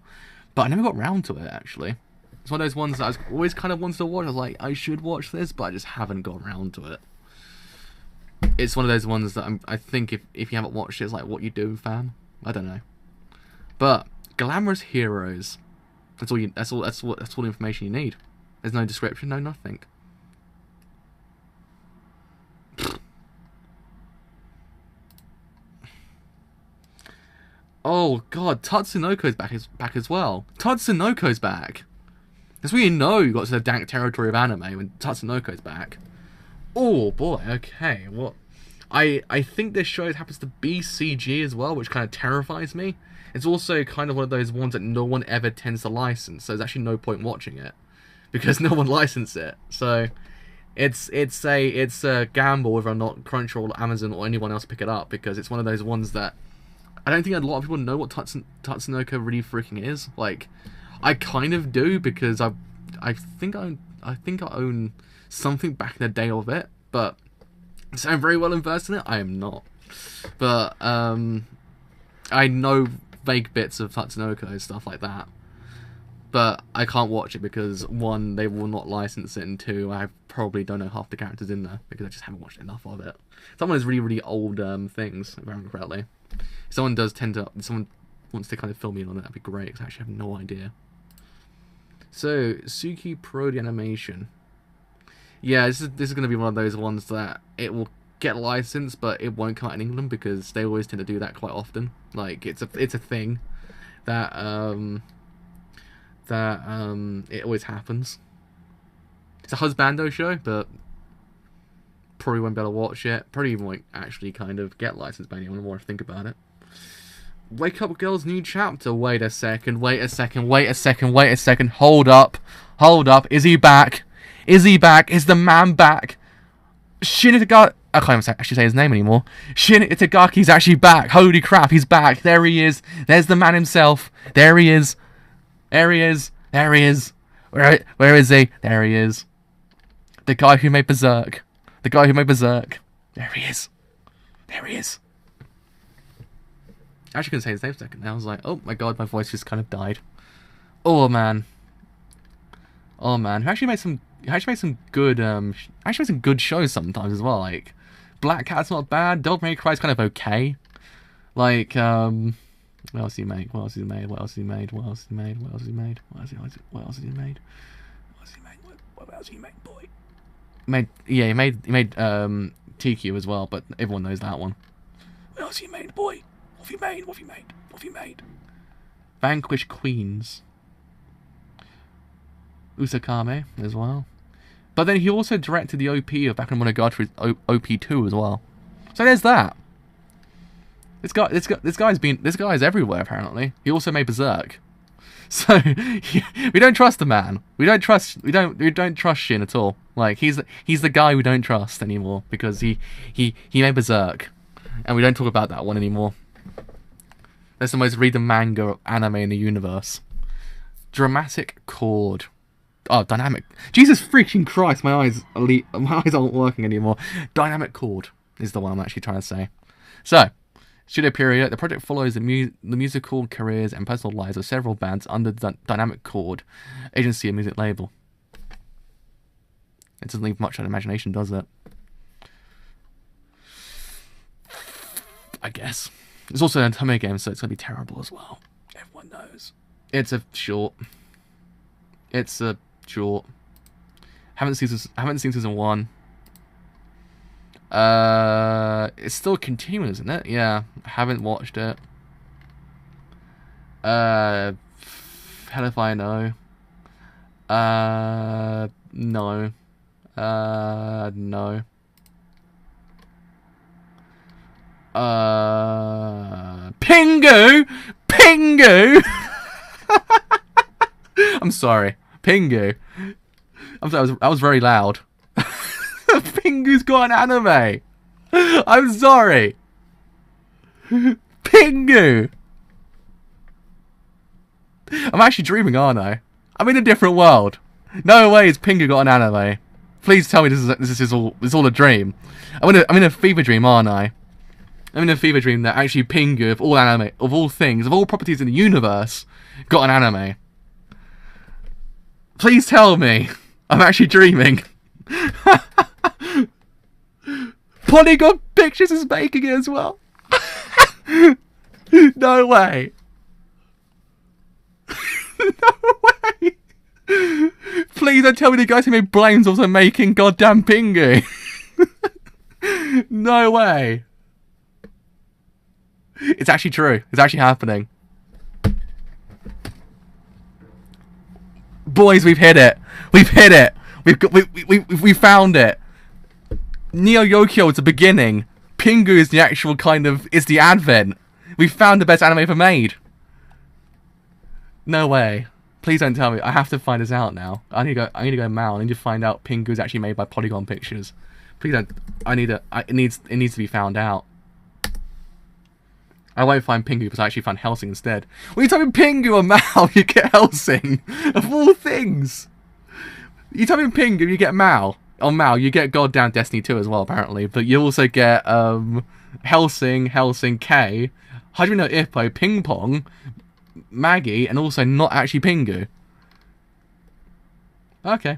but I never got round to it, actually. It's one of those ones that I was always kind of wanted to watch. I was like, I should watch this, but I just haven't got around to it. It's one of those ones that I think if you haven't watched it, it's like, what you do, fam? I don't know. But glamorous heroes. That's all the information you need. There's no description, no nothing. Oh god, Tatsunoko's back as well. Tatsunoko's back. That's when you know you got to the dank territory of anime when Tatsunoko's back. Oh boy, okay. What? I think this show happens to be CG as well, which kind of terrifies me. it's also kind of one of those ones that no one ever tends to license, so there's actually no point watching it because no one licensed it. So it's a gamble whether or not Crunchyroll, Amazon, or anyone else pick it up, because it's one of those ones that I don't think a lot of people know what Tatsunoko really freaking is. Like, I kind of do, because I think I own something back in the day of it, but so I'm very well versed in it. I am not, but I know vague bits of Tatsunoko and stuff like that, but I can't watch it because, one, they will not license it, and two, I probably don't know half the characters in there because I just haven't watched enough of it. Someone has really old things, if I remember correctly. If someone wants to kind of fill me in on it, that'd be great, because I actually have no idea. So, Suki Pro, the animation. Yeah, this is going to be one of those ones that it will get licensed, but it won't come out in England, because they always tend to do that quite often. Like, it's a thing that it always happens. It's a husbando show, but probably won't be able to watch it. Probably even won't actually kind of get licensed by anyone, the more I think about it. Wake Up Girl's new chapter. Wait a second. Hold up. Is he back? Is the man back? Shin Itagaki. I can't even actually say his name anymore. Shin Itagaki's actually back. Holy crap, he's back. There he is. There's the man himself. There he is. Where is he? There he is. The guy who made Berserk. There he is. I actually couldn't say his name for a second. I was like, oh my god, my voice just kind of died. Oh man. Who actually made some good shows sometimes as well. Like, Black Cat's not bad. Devil May Cry's kind of okay. Like, what else he made, boy? He made TQ as well, but everyone knows that one. What else he made, boy? What have you made? Vanquish Queens. Usakame as well. But then he also directed the OP of Bakemonogatari's OP2 as well. So there's that. This guy's everywhere apparently. He also made Berserk. So we don't trust the man. We don't trust Shin at all. Like, he's the guy we don't trust anymore, because he made Berserk, and we don't talk about that one anymore. That's the most read the manga anime in the universe. Dramatic Chord. Oh, Dynamic. Jesus freaking Christ, my eyes aren't working anymore. Dynamic Chord is the one I'm actually trying to say. So, studio period. The project follows the musical careers and personal lives of several bands under the Dynamic Chord agency and music label. It doesn't leave much on imagination, does it? I guess. It's also an anime game, so it's going to be terrible as well. Everyone knows. It's a short. Haven't seen season 1. It's still continuing, isn't it? Yeah. Haven't watched it. Hell if I know. No. No. Pingu! I'm sorry. Pingu. I'm sorry, I was very loud. Pingu's got an anime! I'm sorry! Pingu! I'm actually dreaming, aren't I? I'm in a different world. No way has Pingu got an anime. Please tell me this is all a dream. I'm in a fever dream, aren't I? I'm in a fever dream that actually Pingu, of all anime, of all things, of all properties in the universe, got an anime. Please tell me I'm actually dreaming. Polygon Pictures is making it as well. No way. No way. Please don't tell me the guys who made Blame's also making goddamn Pingu. No way. It's actually true. It's actually happening. Boys, we've hit it. We've hit it. We found it. Neo Yokio is the beginning. Pingu is the actual kind of, is the advent. We found the best anime ever made. No way. Please don't tell me. I have to find this out now. I need to go Mal. I need to find out Pingu is actually made by Polygon Pictures. Please don't. It needs to be found out. I won't find Pingu because I actually found Helsing instead. When you type in Pingu or Mal, you get Helsing. Of all things. You type in Pingu, you get Mal. On Mal, you get goddamn Destiny 2 as well, apparently. But you also get Helsing K, Hajime no Ippo, Ping Pong, Maggie, and also not actually Pingu. Okay.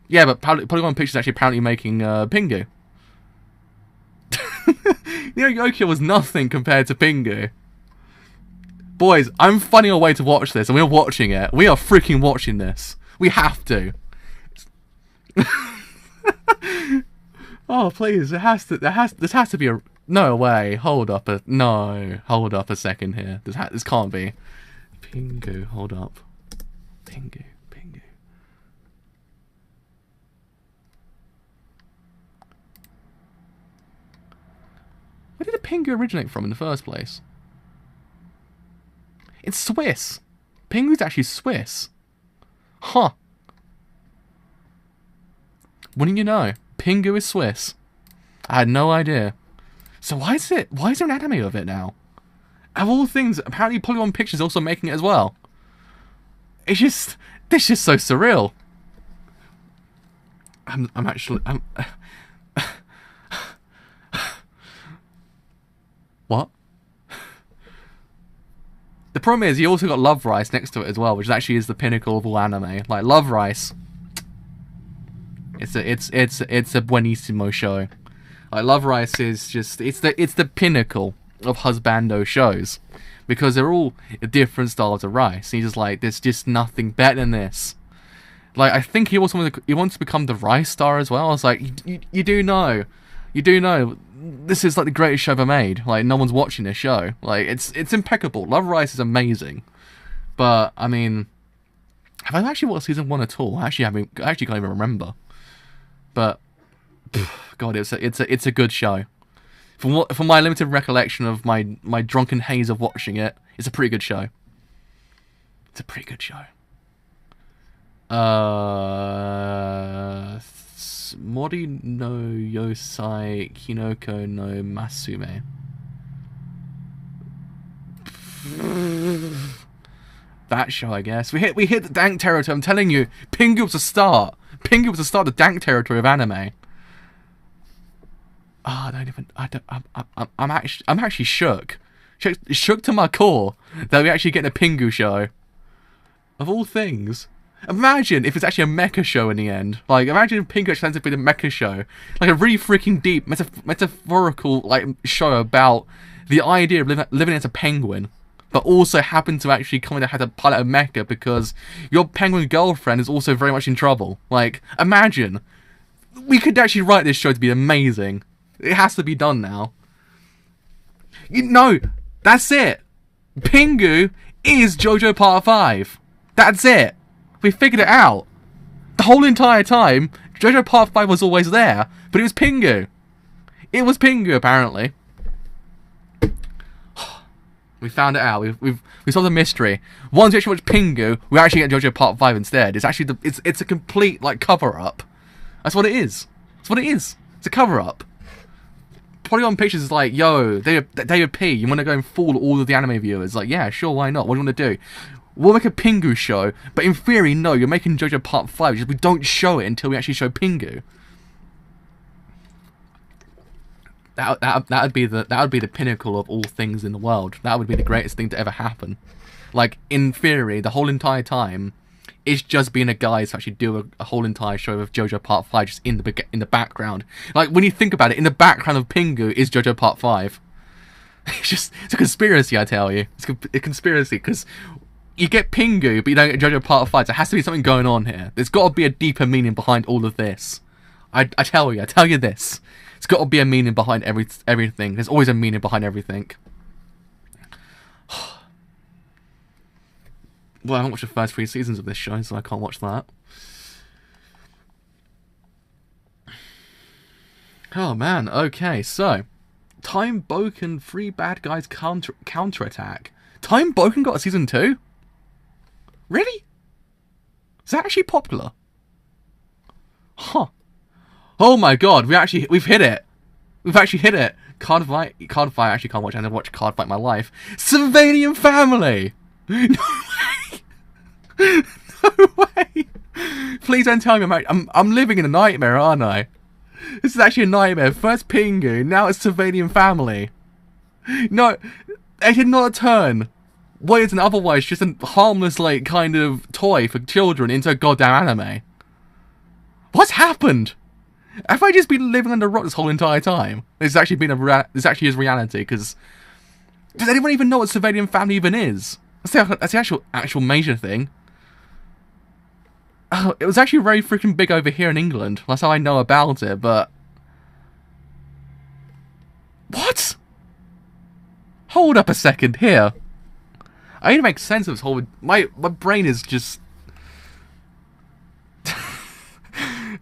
Yeah, but Polygon Pictures actually apparently making Pingu. Yokio was nothing compared to Pingu. Boys, I'm finding a way to watch this, and we're watching it. We are freaking watching this. We have to. Oh, please, this has to be a... No way, hold up a second here. This can't be. Pingu, hold up. Pingu. Where did the Pingu originate from in the first place? It's Swiss. Pingu's actually Swiss. Huh. Wouldn't you know? Pingu is Swiss. I had no idea. So why is there an anime of it now? Of all things, apparently Polygon Pictures also making it as well. This is just so surreal. I'm What? The problem is you also got Love Rice next to it as well, which actually is the pinnacle of all anime. Like Love Rice. It's a buenissimo show. Like Love Rice is just it's the pinnacle of husbando shows, because they're all different styles of rice. And he's just like, there's just nothing better than this. Like I think he wants to become the rice star as well. I was like, you do know, this is like the greatest show ever made. Like no one's watching this show. Like it's impeccable. Love Rice is amazing, but I mean, have I actually watched season 1 at all? I actually can't even remember. But God, it's a good show. From my limited recollection of my drunken haze of watching it, it's a pretty good show. It's a pretty good show. Mori no Yosai Kinoko no Masume. That show, I guess. We hit the dank territory. I'm telling you, Pingu was a start. Pingu was the start of the dank territory of anime. Oh, I'm actually shook. Shook to my core that we actually get a Pingu show. Of all things. Imagine if it's actually a mecha show in the end. Like, imagine if Pingu actually ends up being a mecha show. Like a really freaking deep, metaphorical like show about the idea of living as a penguin, but also happen to actually kind of have to pilot a mecha because your penguin girlfriend is also very much in trouble. Like, imagine. We could actually write this show to be amazing. It has to be done now. No, that's it. Pingu is JoJo Part 5. That's it. We figured it out. The whole entire time, JoJo Part 5 was always there, but it was Pingu. It was Pingu, apparently. We found it out. We solved the mystery. Once we actually watch Pingu, we actually get JoJo Part 5 instead. It's actually it's a complete like cover up. That's what it is. That's what it is. It's a cover up. Polygon Pictures is like, yo, David P, you want to go and fool all of the anime viewers? Like, yeah, sure, why not? What do you want to do? We'll make a Pingu show, but in theory, no, you're making JoJo Part 5, just we don't show it until we actually show Pingu. That would be the pinnacle of all things in the world. That would be the greatest thing to ever happen. Like, in theory, the whole entire time, it's just being a guy to actually do a whole entire show of JoJo Part 5 just in the background. Like, when you think about it, in the background of Pingu is JoJo Part 5. It's a conspiracy, I tell you. It's a conspiracy, because you get Pingu, but you don't get JoJo Part 5. So there has to be something going on here. There's got to be a deeper meaning behind all of this. I tell you this. It's got to be a meaning behind everything. There's always a meaning behind everything. Well, I haven't watched the first 3 seasons of this show, so I can't watch that. Oh man, okay, so Time Boken 3 bad guys counterattack. Time Boken got a season 2? Really? Is that actually popular? Huh. Oh my god, we've hit it. We've actually hit it. Card Fight, I actually can't watch. I never watched Card Fight in my life. Surveillant Family! No way! No way! Please don't tell me I'm living in a nightmare, aren't I? This is actually a nightmare. First Pingu, now it's Surveillant Family. No, they did not turn what is an otherwise just a harmless, like, kind of toy for children into a goddamn anime. What's happened? Have I just been living under a rock this whole entire time? This actually is reality, because does anyone even know what Surveillant Family even is? That's the actual major thing. Oh, it was actually very freaking big over here in England. That's how I know about it, but... What? Hold up a second, here. I need to make sense of this whole... My brain is just...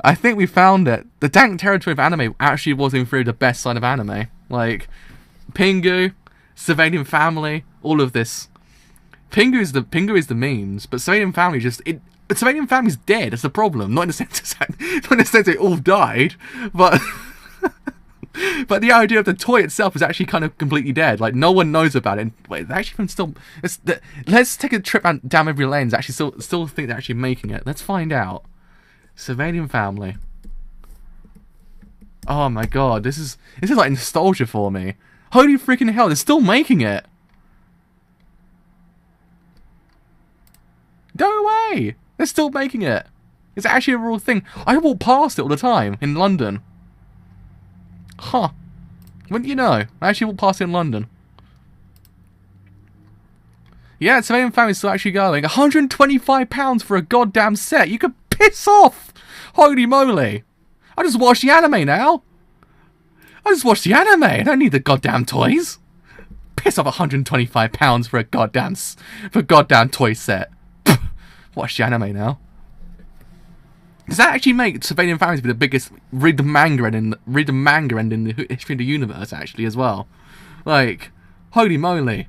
I think we found it. The dank territory of anime actually was in theory the best side of anime. Like, Pingu, Surveillant Family, all of this. Pingu is the memes, but Surveillant Family just... Surveillant Family's dead, that's the problem. Not in the sense they all died, but... But the idea of the toy itself is actually kind of completely dead. Like, no one knows about it. Wait, they actually still... Let's take a trip down memory lane. Actually still think they're actually making it. Let's find out. Surveillant Family. Oh my god, this is like nostalgia for me. Holy freaking hell, they're still making it. No way! They're still making it. It's actually a real thing. I walk past it all the time in London. Huh. Wouldn't you know? I actually walk past it in London. Yeah, Surveillant Family's still actually going. £125 for a goddamn set. You could piss off! Holy moly! I just watched the anime now. I don't need the goddamn toys. Piss off £125 for a goddamn toy set. Watch the anime now. Does that actually make Surveillant Family be the biggest read the manga end in the history of the universe actually as well? Like, holy moly!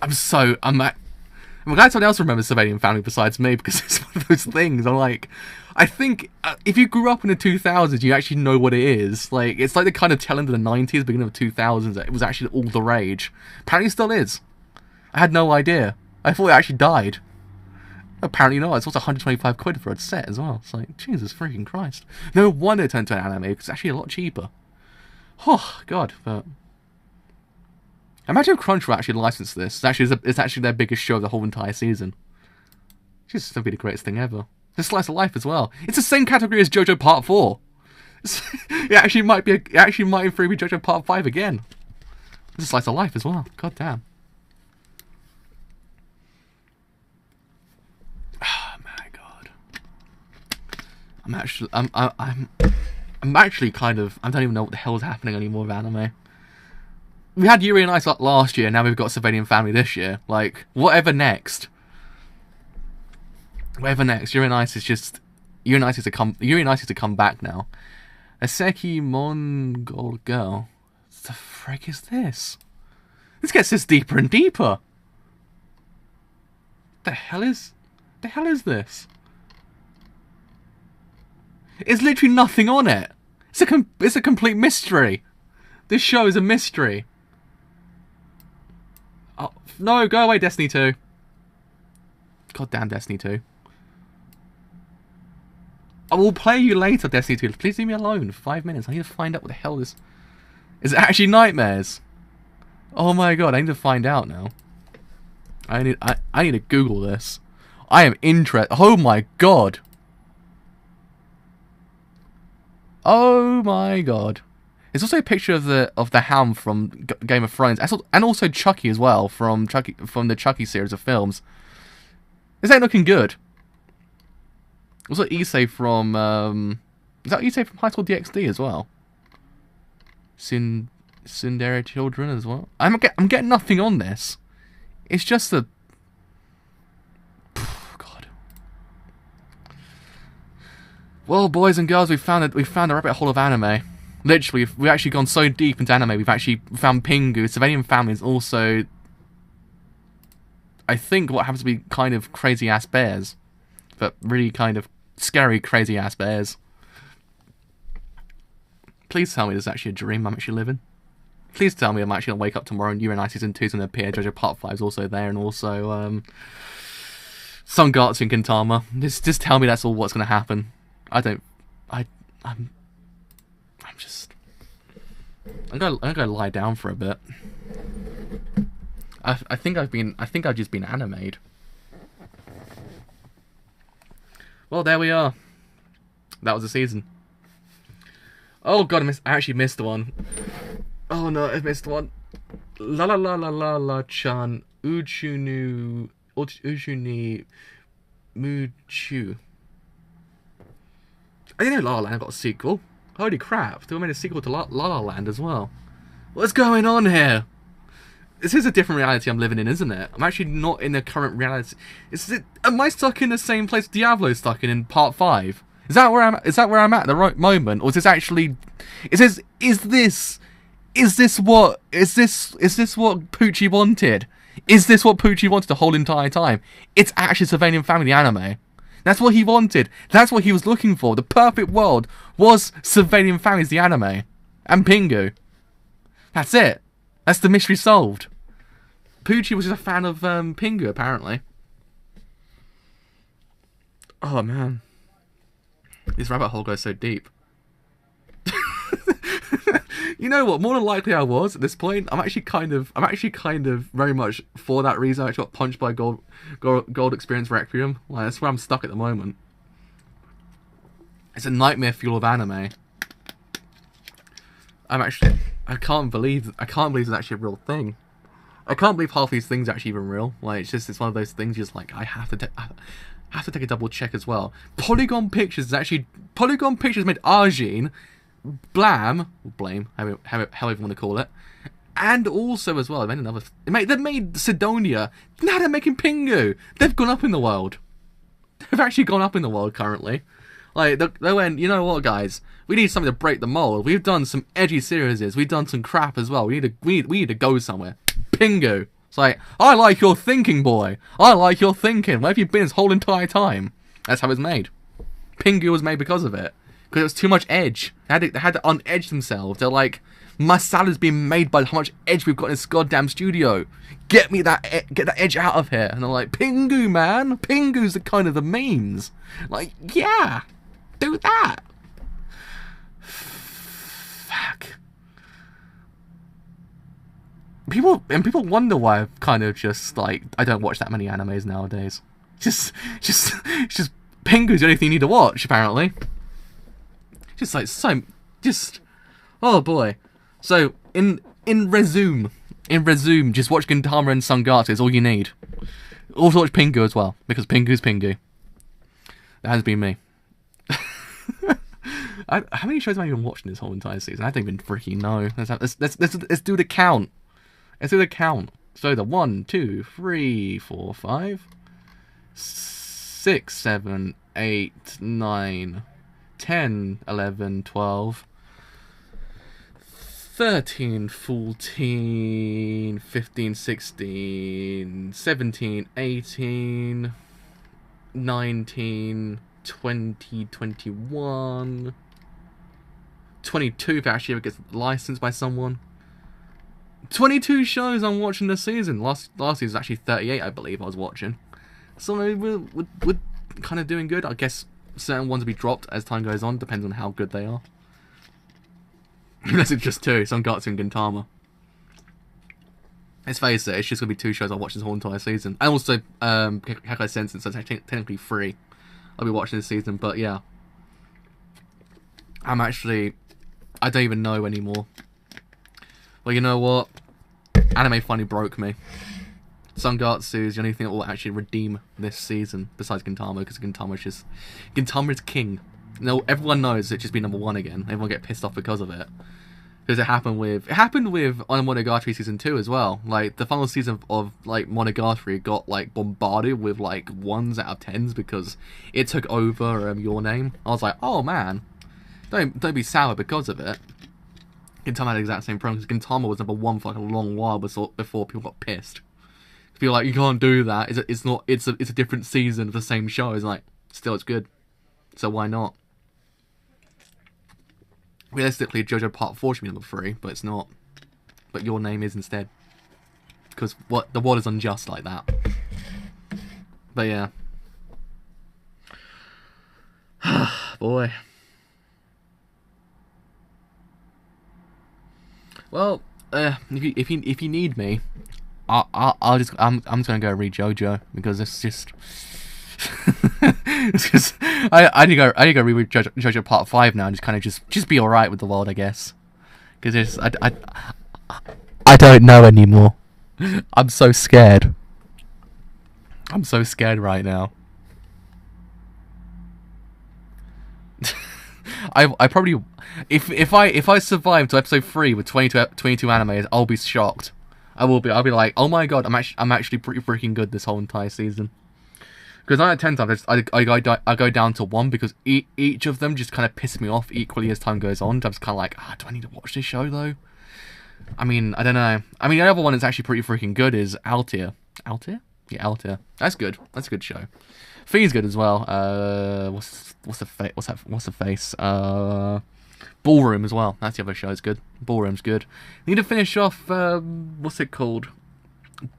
I'm glad someone else remembers Surveillant Family besides me, because it's one of those things. I think if you grew up in the 2000s, you actually know what it is. Like, it's like the kind of tail end of the 90s, beginning of the 2000s, that it was actually all the rage. Apparently it still is. I had no idea. I thought it actually died. Apparently not. It's also 125 quid for a set as well. It's like, Jesus freaking Christ. No wonder it turned to an anime, because it's actually a lot cheaper. Oh, God, but... Imagine if Crunchyroll actually licensed this. It's actually their biggest show of the whole entire season. It's going to be the greatest thing ever. It's a slice of life as well. It's the same category as JoJo Part 4. It actually might in theory be JoJo Part 5 again. It's a slice of life as well. God damn. Oh my god. I'm actually kind of... I don't even know what the hell is happening anymore with anime. We had Yuri on Ice last year, now we've got Surveillant Family this year. Like, whatever next. Whatever next. Yuri on Ice is to come back now. A Seki Mongol girl. What the frick is this? This gets us deeper and deeper. The hell is this? There's literally nothing on it. It's a complete mystery. This show is a mystery. Oh, no, go away, Destiny 2. Goddamn Destiny 2. I will play you later, Destiny 2. Please leave me alone for 5 minutes. I need to find out what the hell this... Is it actually nightmares? Oh my god, I need to find out now. I need to Google this. I am interested. Oh my god. Oh my god. There's also a picture of the Hound from Game of Thrones, and also Chucky as well from the Chucky series of films. This ain't looking good. Also Issei from is that Issei from High School DxD as well? Tsundere Children as well. I'm getting nothing on this. It's just a... God. Well, boys and girls, we found a rabbit hole of anime. Literally, we've actually gone so deep into anime. We've actually found Pingu, Surveillant Family is also... I think what happens to be kind of crazy-ass bears. But really kind of scary, crazy-ass bears. Please tell me this is actually a dream I'm actually living. Please tell me I'm actually going to wake up tomorrow and UNI Season 2 is going to appear, JoJo Part 5 is also there, and also, Sangatsu and Gintama. Just tell me that's all what's going to happen. I'm gonna lie down for a bit. I think I've just been animated. Well, there we are. That was the season. Oh god, I actually missed one. Oh no, I missed one. La la la la la la chan uchunu uchuni muchu. I didn't know La La Land got a sequel. Holy crap, they made a sequel to La La Land as well. What's going on here? This is a different reality I'm living in, isn't it? I'm actually not in the current reality. Am I stuck in the same place Diablo's stuck in Part 5? Is that where I'm at the right moment? Or is this actually... Is this what Poochie wanted? Is this what Poochie wanted the whole entire time? It's actually Surveilling Family anime. That's what he wanted. That's what he was looking for. The perfect world was Surveilling Families, the anime. And Pingu. That's it. That's the mystery solved. Poochie was just a fan of Pingu, apparently. Oh, man. This rabbit hole goes so deep. You know what? More than likely I was at this point. I'm actually kind of very much for that reason. I actually got punched by Gold Experience Requiem. Like, that's where I'm stuck at the moment. It's a nightmare fuel of anime. I can't believe it's actually a real thing. I can't believe half these things are actually even real. Like, it's one of those things. Just like I have to take a double check as well. Polygon Pictures made Arjin, Blame, however you want to call it, and also as well they made Sidonia. Now they're making Pingu. They've gone up in the world. They've actually gone up in the world currently. Like they went, you know what, guys? We need something to break the mold. We've done some edgy series. We've done some crap as well. We need to go somewhere. Pingu. It's like, I like your thinking, boy. I like your thinking. Where have you been this whole entire time? That's how it's made. Pingu was made because of it. Because it was too much edge. They had to unedge themselves. They're like, my salad's being made by how much edge we've got in this goddamn studio. Get that edge out of here. And they're like, Pingu, man. Pingu's the kind of the memes. Like, yeah. Do that. Fuck. People wonder why I've kind of just, like, I don't watch that many animes nowadays. Just Pingu's the only thing you need to watch, apparently. Oh boy. So, in resume, just watch Gintama and Sangatsu is all you need. Also watch Pingu as well, because Pingu's Pingu. That has been me. How many shows have I even watched in this whole entire season? I don't even freaking know. Let's do the count. Let's do the count. So the 1, 2, 3, 4, 5, 6, 7, 8, 9, 10, 11, 12, 13, 14, 15, 16, 17, 18, 19, 20, 21, 22 if it actually ever gets licensed by someone. 22 shows I'm watching this season. Last season was actually 38, I believe I was watching. So we're kind of doing good. I guess certain ones will be dropped as time goes on, depends on how good they are. Unless it's just 2, Sangatsu and Gintama. Let's face it, it's just going to be 2 shows I'll watch this whole entire season. And also, Kakai Sensen, so it's technically 3. I'll be watching this season, but yeah. I don't even know anymore. Well, you know what? Anime finally broke me. Sangatsu is the only thing that will actually redeem this season, besides Gintama, because Gintama is king. No, everyone knows it's just been number 1 again. Everyone get pissed off because of it. Because it happened with Monogatari season 2 as well. Like the final season of like Monogatari got like bombarded with like 1s out of 10s because it took over Your Name. I was like, oh man, don't be sour because of it. Gintama had the exact same problem because Gintama was number 1 for like a long while before people got pissed. to be like, you can't do that. It's not. It's a different season of the same show. It's like, still it's good. So why not? Realistically, JoJo Part 4 should be number 3, but it's not. But Your Name is instead. Because the world is unjust like that. But yeah. Boy. Well, if you need me, I'm just gonna go read JoJo, because it's just it's just I need to go read JoJo Part 5 now and just kind of just be alright with the world, I guess, because it's I don't know anymore. I'm so scared. I'm so scared right now. I probably, if I survive to episode 3 with 22 animes, I'll be shocked. I'll be like, oh my god, I'm actually pretty freaking good this whole entire season. Because 9 out of 10 times I go down to 1, because each of them just kind of piss me off equally as time goes on. I'm just kind of like, do I need to watch this show though? I mean, I don't know. I mean, the other one that's actually pretty freaking good is Altair. Altair? Yeah, Altair. That's good. That's a good show. Fee's good as well. What's the face? Ballroom as well. That's the other show. It's good. Ballroom's good. Need to finish off. What's it called?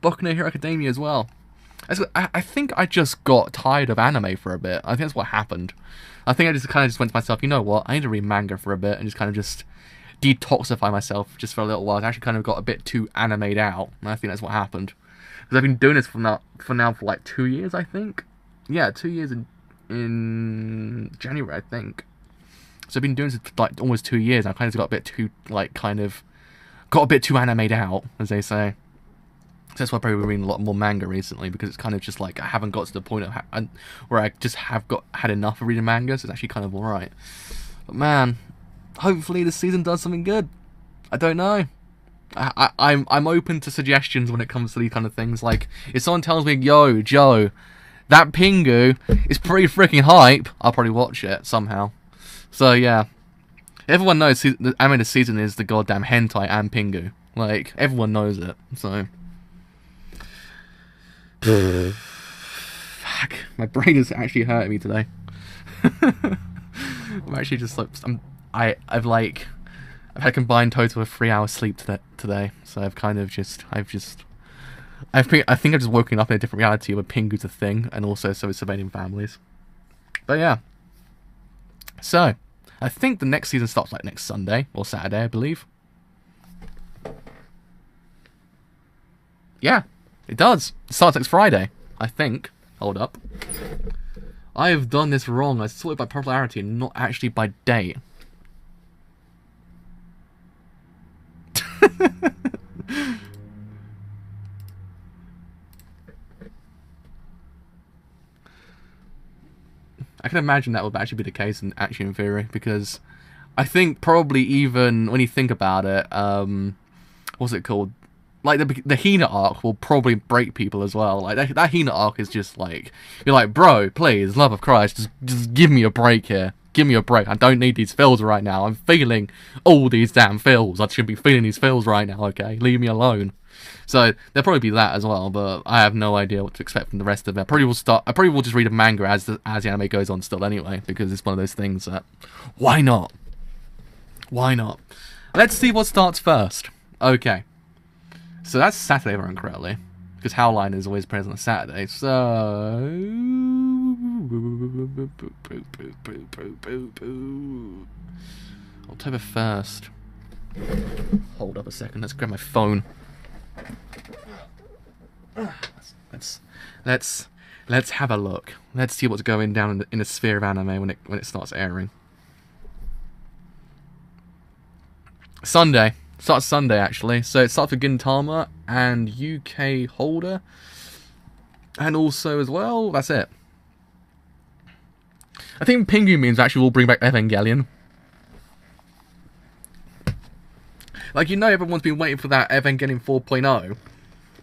Boku no Hero Academia as well. I think I just got tired of anime for a bit. I think that's what happened. I think I just kind of went to myself, you know what? I need to read manga for a bit and just kind of just detoxify myself just for a little while. I actually kind of got a bit too animated out, and I think that's what happened. Because I've been doing this for now for like 2 years, I think. Yeah, 2 years in January, I think. So I've been doing this for like almost 2 years. I kind of got a bit too got a bit too animated out, as they say. So that's why I've probably been reading a lot more manga recently, because it's kind of just like I haven't got to the point of where I just have had enough of reading manga. So it's actually kind of alright. But man, hopefully this season does something good. I don't know. I'm open to suggestions when it comes to these kind of things. Like, if someone tells me, yo, Joe, that Pingu is pretty freaking hype, I'll probably watch it somehow. So yeah, everyone knows the anime of the season is the goddamn hentai and Pingu. Like, everyone knows it. So fuck, my brain is actually hurting me today. I'm actually just like I've had a combined total of 3 hours sleep today. So I think I've just woken up in a different reality where Pingu's a thing, and also so is surveying families. But yeah. So, I think the next season starts like next Sunday, or Saturday, I believe. Yeah, it does. It starts next Friday, I think. Hold up. I have done this wrong. I sorted by popularity and not actually by date. I can imagine that would actually be the case in theory, because I think probably even when you think about it, what's it called? Like the Hina arc will probably break people as well. Like that Hina arc is just like, you're like, bro, please, love of Christ, just give me a break here. Give me a break. I don't need these feels right now. I'm feeling all these damn feels. I should be feeling these feels right now, okay? Leave me alone. So there'll probably be that as well, but I have no idea what to expect from the rest of it. I probably will just read a manga as the anime goes on still anyway, because it's one of those things that, why not? Why not? Let's see what starts first. Okay. So that's Saturday, if I remember correctly, because Howline is always present on Saturday. So October 1st. Hold up a second. Let's grab my phone. Let's have a look. Let's see what's going down in the sphere of anime when it starts airing. Sunday. Starts Sunday, actually. So it starts with Gintama and UK Holder. And also, as well, that's it. I think Pingu means actually will bring back Evangelion. Like, you know, everyone's been waiting for that Evangelion 4.0.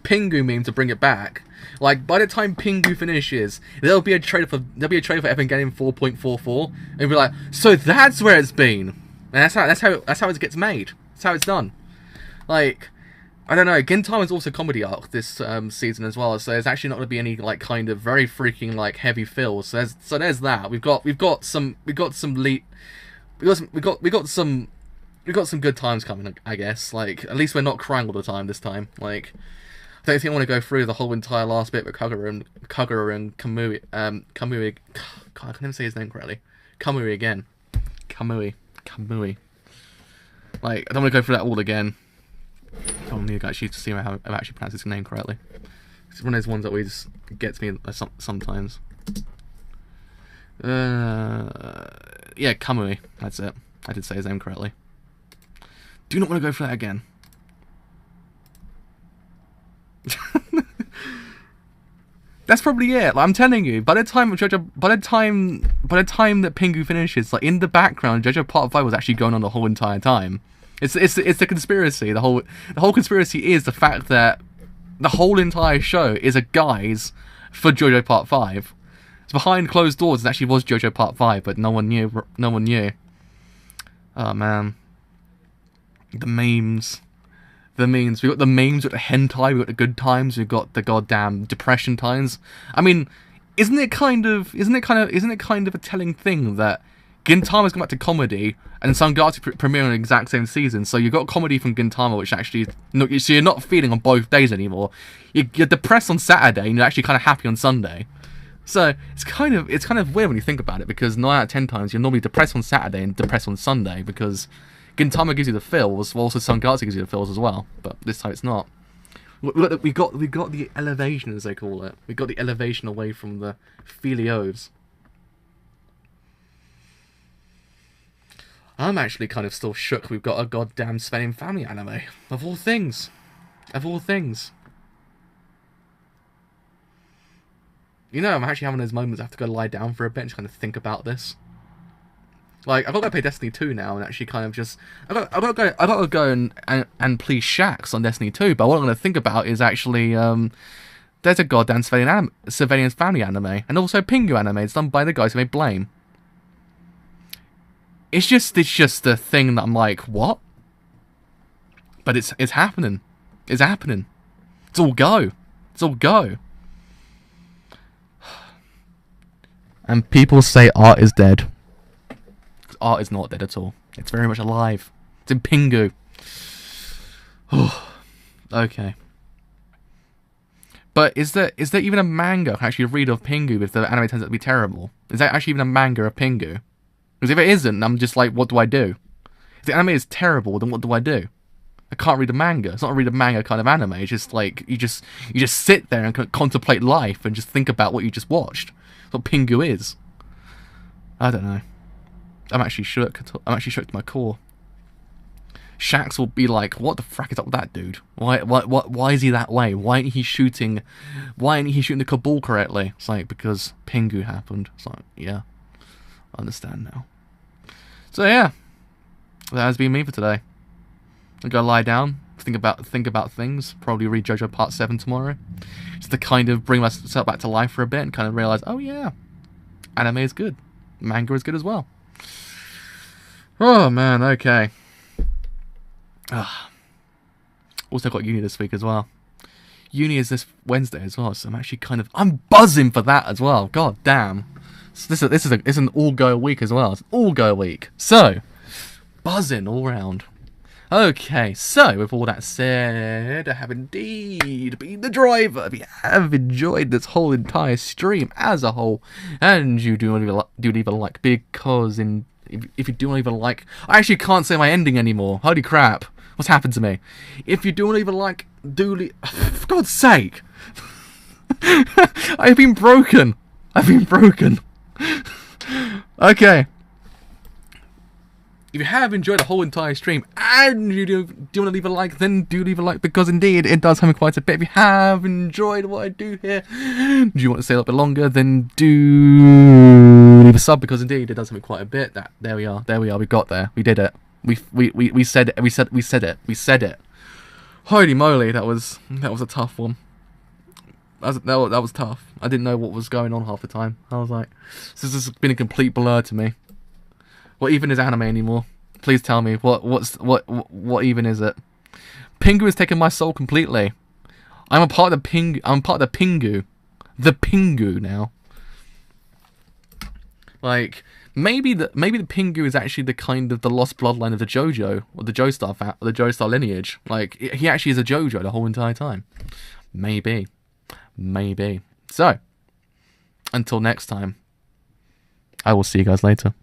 Pingu means to bring it back. Like, by the time Pingu finishes, there'll be a trailer for Evangelion 4.44, and you'll be like, so that's where it's been. And that's how it gets made. That's how it's done. Like, I don't know. Gintama's also comedy arc this season as well, so there's actually not going to be any like kind of very freaking like heavy feels. So there's that. We've got some good times coming. I guess like at least we're not crying all the time this time. Like I don't think I want to go through the whole entire last bit with Kagura and Kamui. Kamui. God, I can't even say his name correctly. Kamui again. Kamui. Like I don't want to go through that all again. I don't need to actually see how I actually pronounce his name correctly. It's one of those ones that always gets me sometimes. Yeah, Kamui. That's it. I did say his name correctly. Do not want to go for that again. That's probably it. Like, I'm telling you, by the time that Pingu finishes, like in the background, JoJo Part 5 was actually going on the whole entire time. It's the conspiracy. The whole conspiracy is the fact that the whole entire show is a guise for JoJo Part 5. It's behind closed doors. It actually was JoJo Part 5, but no one knew. No one knew. Oh man, the memes. The memes. We got the memes. We got the hentai. We got the good times. We got the goddamn depression times. I mean, isn't it kind of a telling thing that Gintama's come back to comedy and Sangatsu premiering on the exact same season? So you got comedy from Gintama, which actually so you're not feeling on both days anymore. You're depressed on Saturday and you're actually kind of happy on Sunday. So it's kind of weird when you think about it, because 9 out of 10 times you're normally depressed on Saturday and depressed on Sunday, because Gintama gives you the feels, while also Sangatsu gives you the feels as well. But this time it's not. We got the elevation, as they call it. We got the elevation away from the filios. I'm actually kind of still shook we've got a goddamn Sven family anime. Of all things. Of all things. You know, I'm actually having those moments I have to go lie down for a bit and just kind of think about this. Like, I've got to go play Destiny 2 now and actually kind of just... I've got to go and please Shax on Destiny 2, but what I'm going to think about is actually... there's a goddamn Surveillance Family anime, and also Pingu anime. It's done by the guys who made Blame. It's just a thing that I'm like, what? But it's happening. It's happening. It's all go. It's all go. And people say art is dead. Art is not dead at all. It's very much alive. It's in Pingu. Okay. But is there even a manga I can actually read of Pingu if the anime turns out to be terrible? Is there actually even a manga of Pingu? Because if it isn't, I'm just like, what do I do? If the anime is terrible, then what do I do? I can't read a manga. It's not a read a manga kind of anime. It's just like you just sit there and contemplate life and just think about what you just watched. That's what Pingu is. I don't know. I'm actually shook. I'm actually shook to my core. Shax will be like, "What the frack is up with that dude? Why is he that way? Why ain't he shooting? Why ain't he shooting the Kabul correctly?" It's like, because Pingu happened. It's like, yeah, I understand now. So yeah, that has been me for today. I'll go lie down, think about things. Probably read JoJo Part 7 tomorrow, just to kind of bring myself back to life for a bit and kind of realize, oh yeah, anime is good, manga is good as well. Oh man, okay. Also got uni this week as well. Uni is this Wednesday as well, so I'm buzzing for that as well. God damn. So this is an all-go week as well. It's an all-go week. So, buzzing all round. Okay, so with all that said, I have indeed been the driver. If you have enjoyed this whole entire stream as a whole, and you do leave a like, because if you do leave a like, I actually can't say my ending anymore. Holy crap. What's happened to me? If you do leave a like, for God's sake. I've been broken. Okay. If you have enjoyed the whole entire stream and you do want to leave a like, then do leave a like, because indeed it does help me quite a bit. If you have enjoyed what I do here, do you want to stay a little bit longer, then do leave a sub, because indeed it does help me quite a bit. There we are, we got there, we did it. We said it. Holy moly, that was a tough one. That was tough. I didn't know what was going on half the time. I was like, this has been a complete blur to me. What even is anime anymore? Please tell me what even is it? Pingu has taken my soul completely. I'm a part of the Pingu. I'm part of the Pingu. The Pingu now. Like, maybe the Pingu is actually the kind of the lost bloodline of the JoJo or the Joestar lineage. Like, he actually is a JoJo the whole entire time. Maybe. So, until next time, I will see you guys later.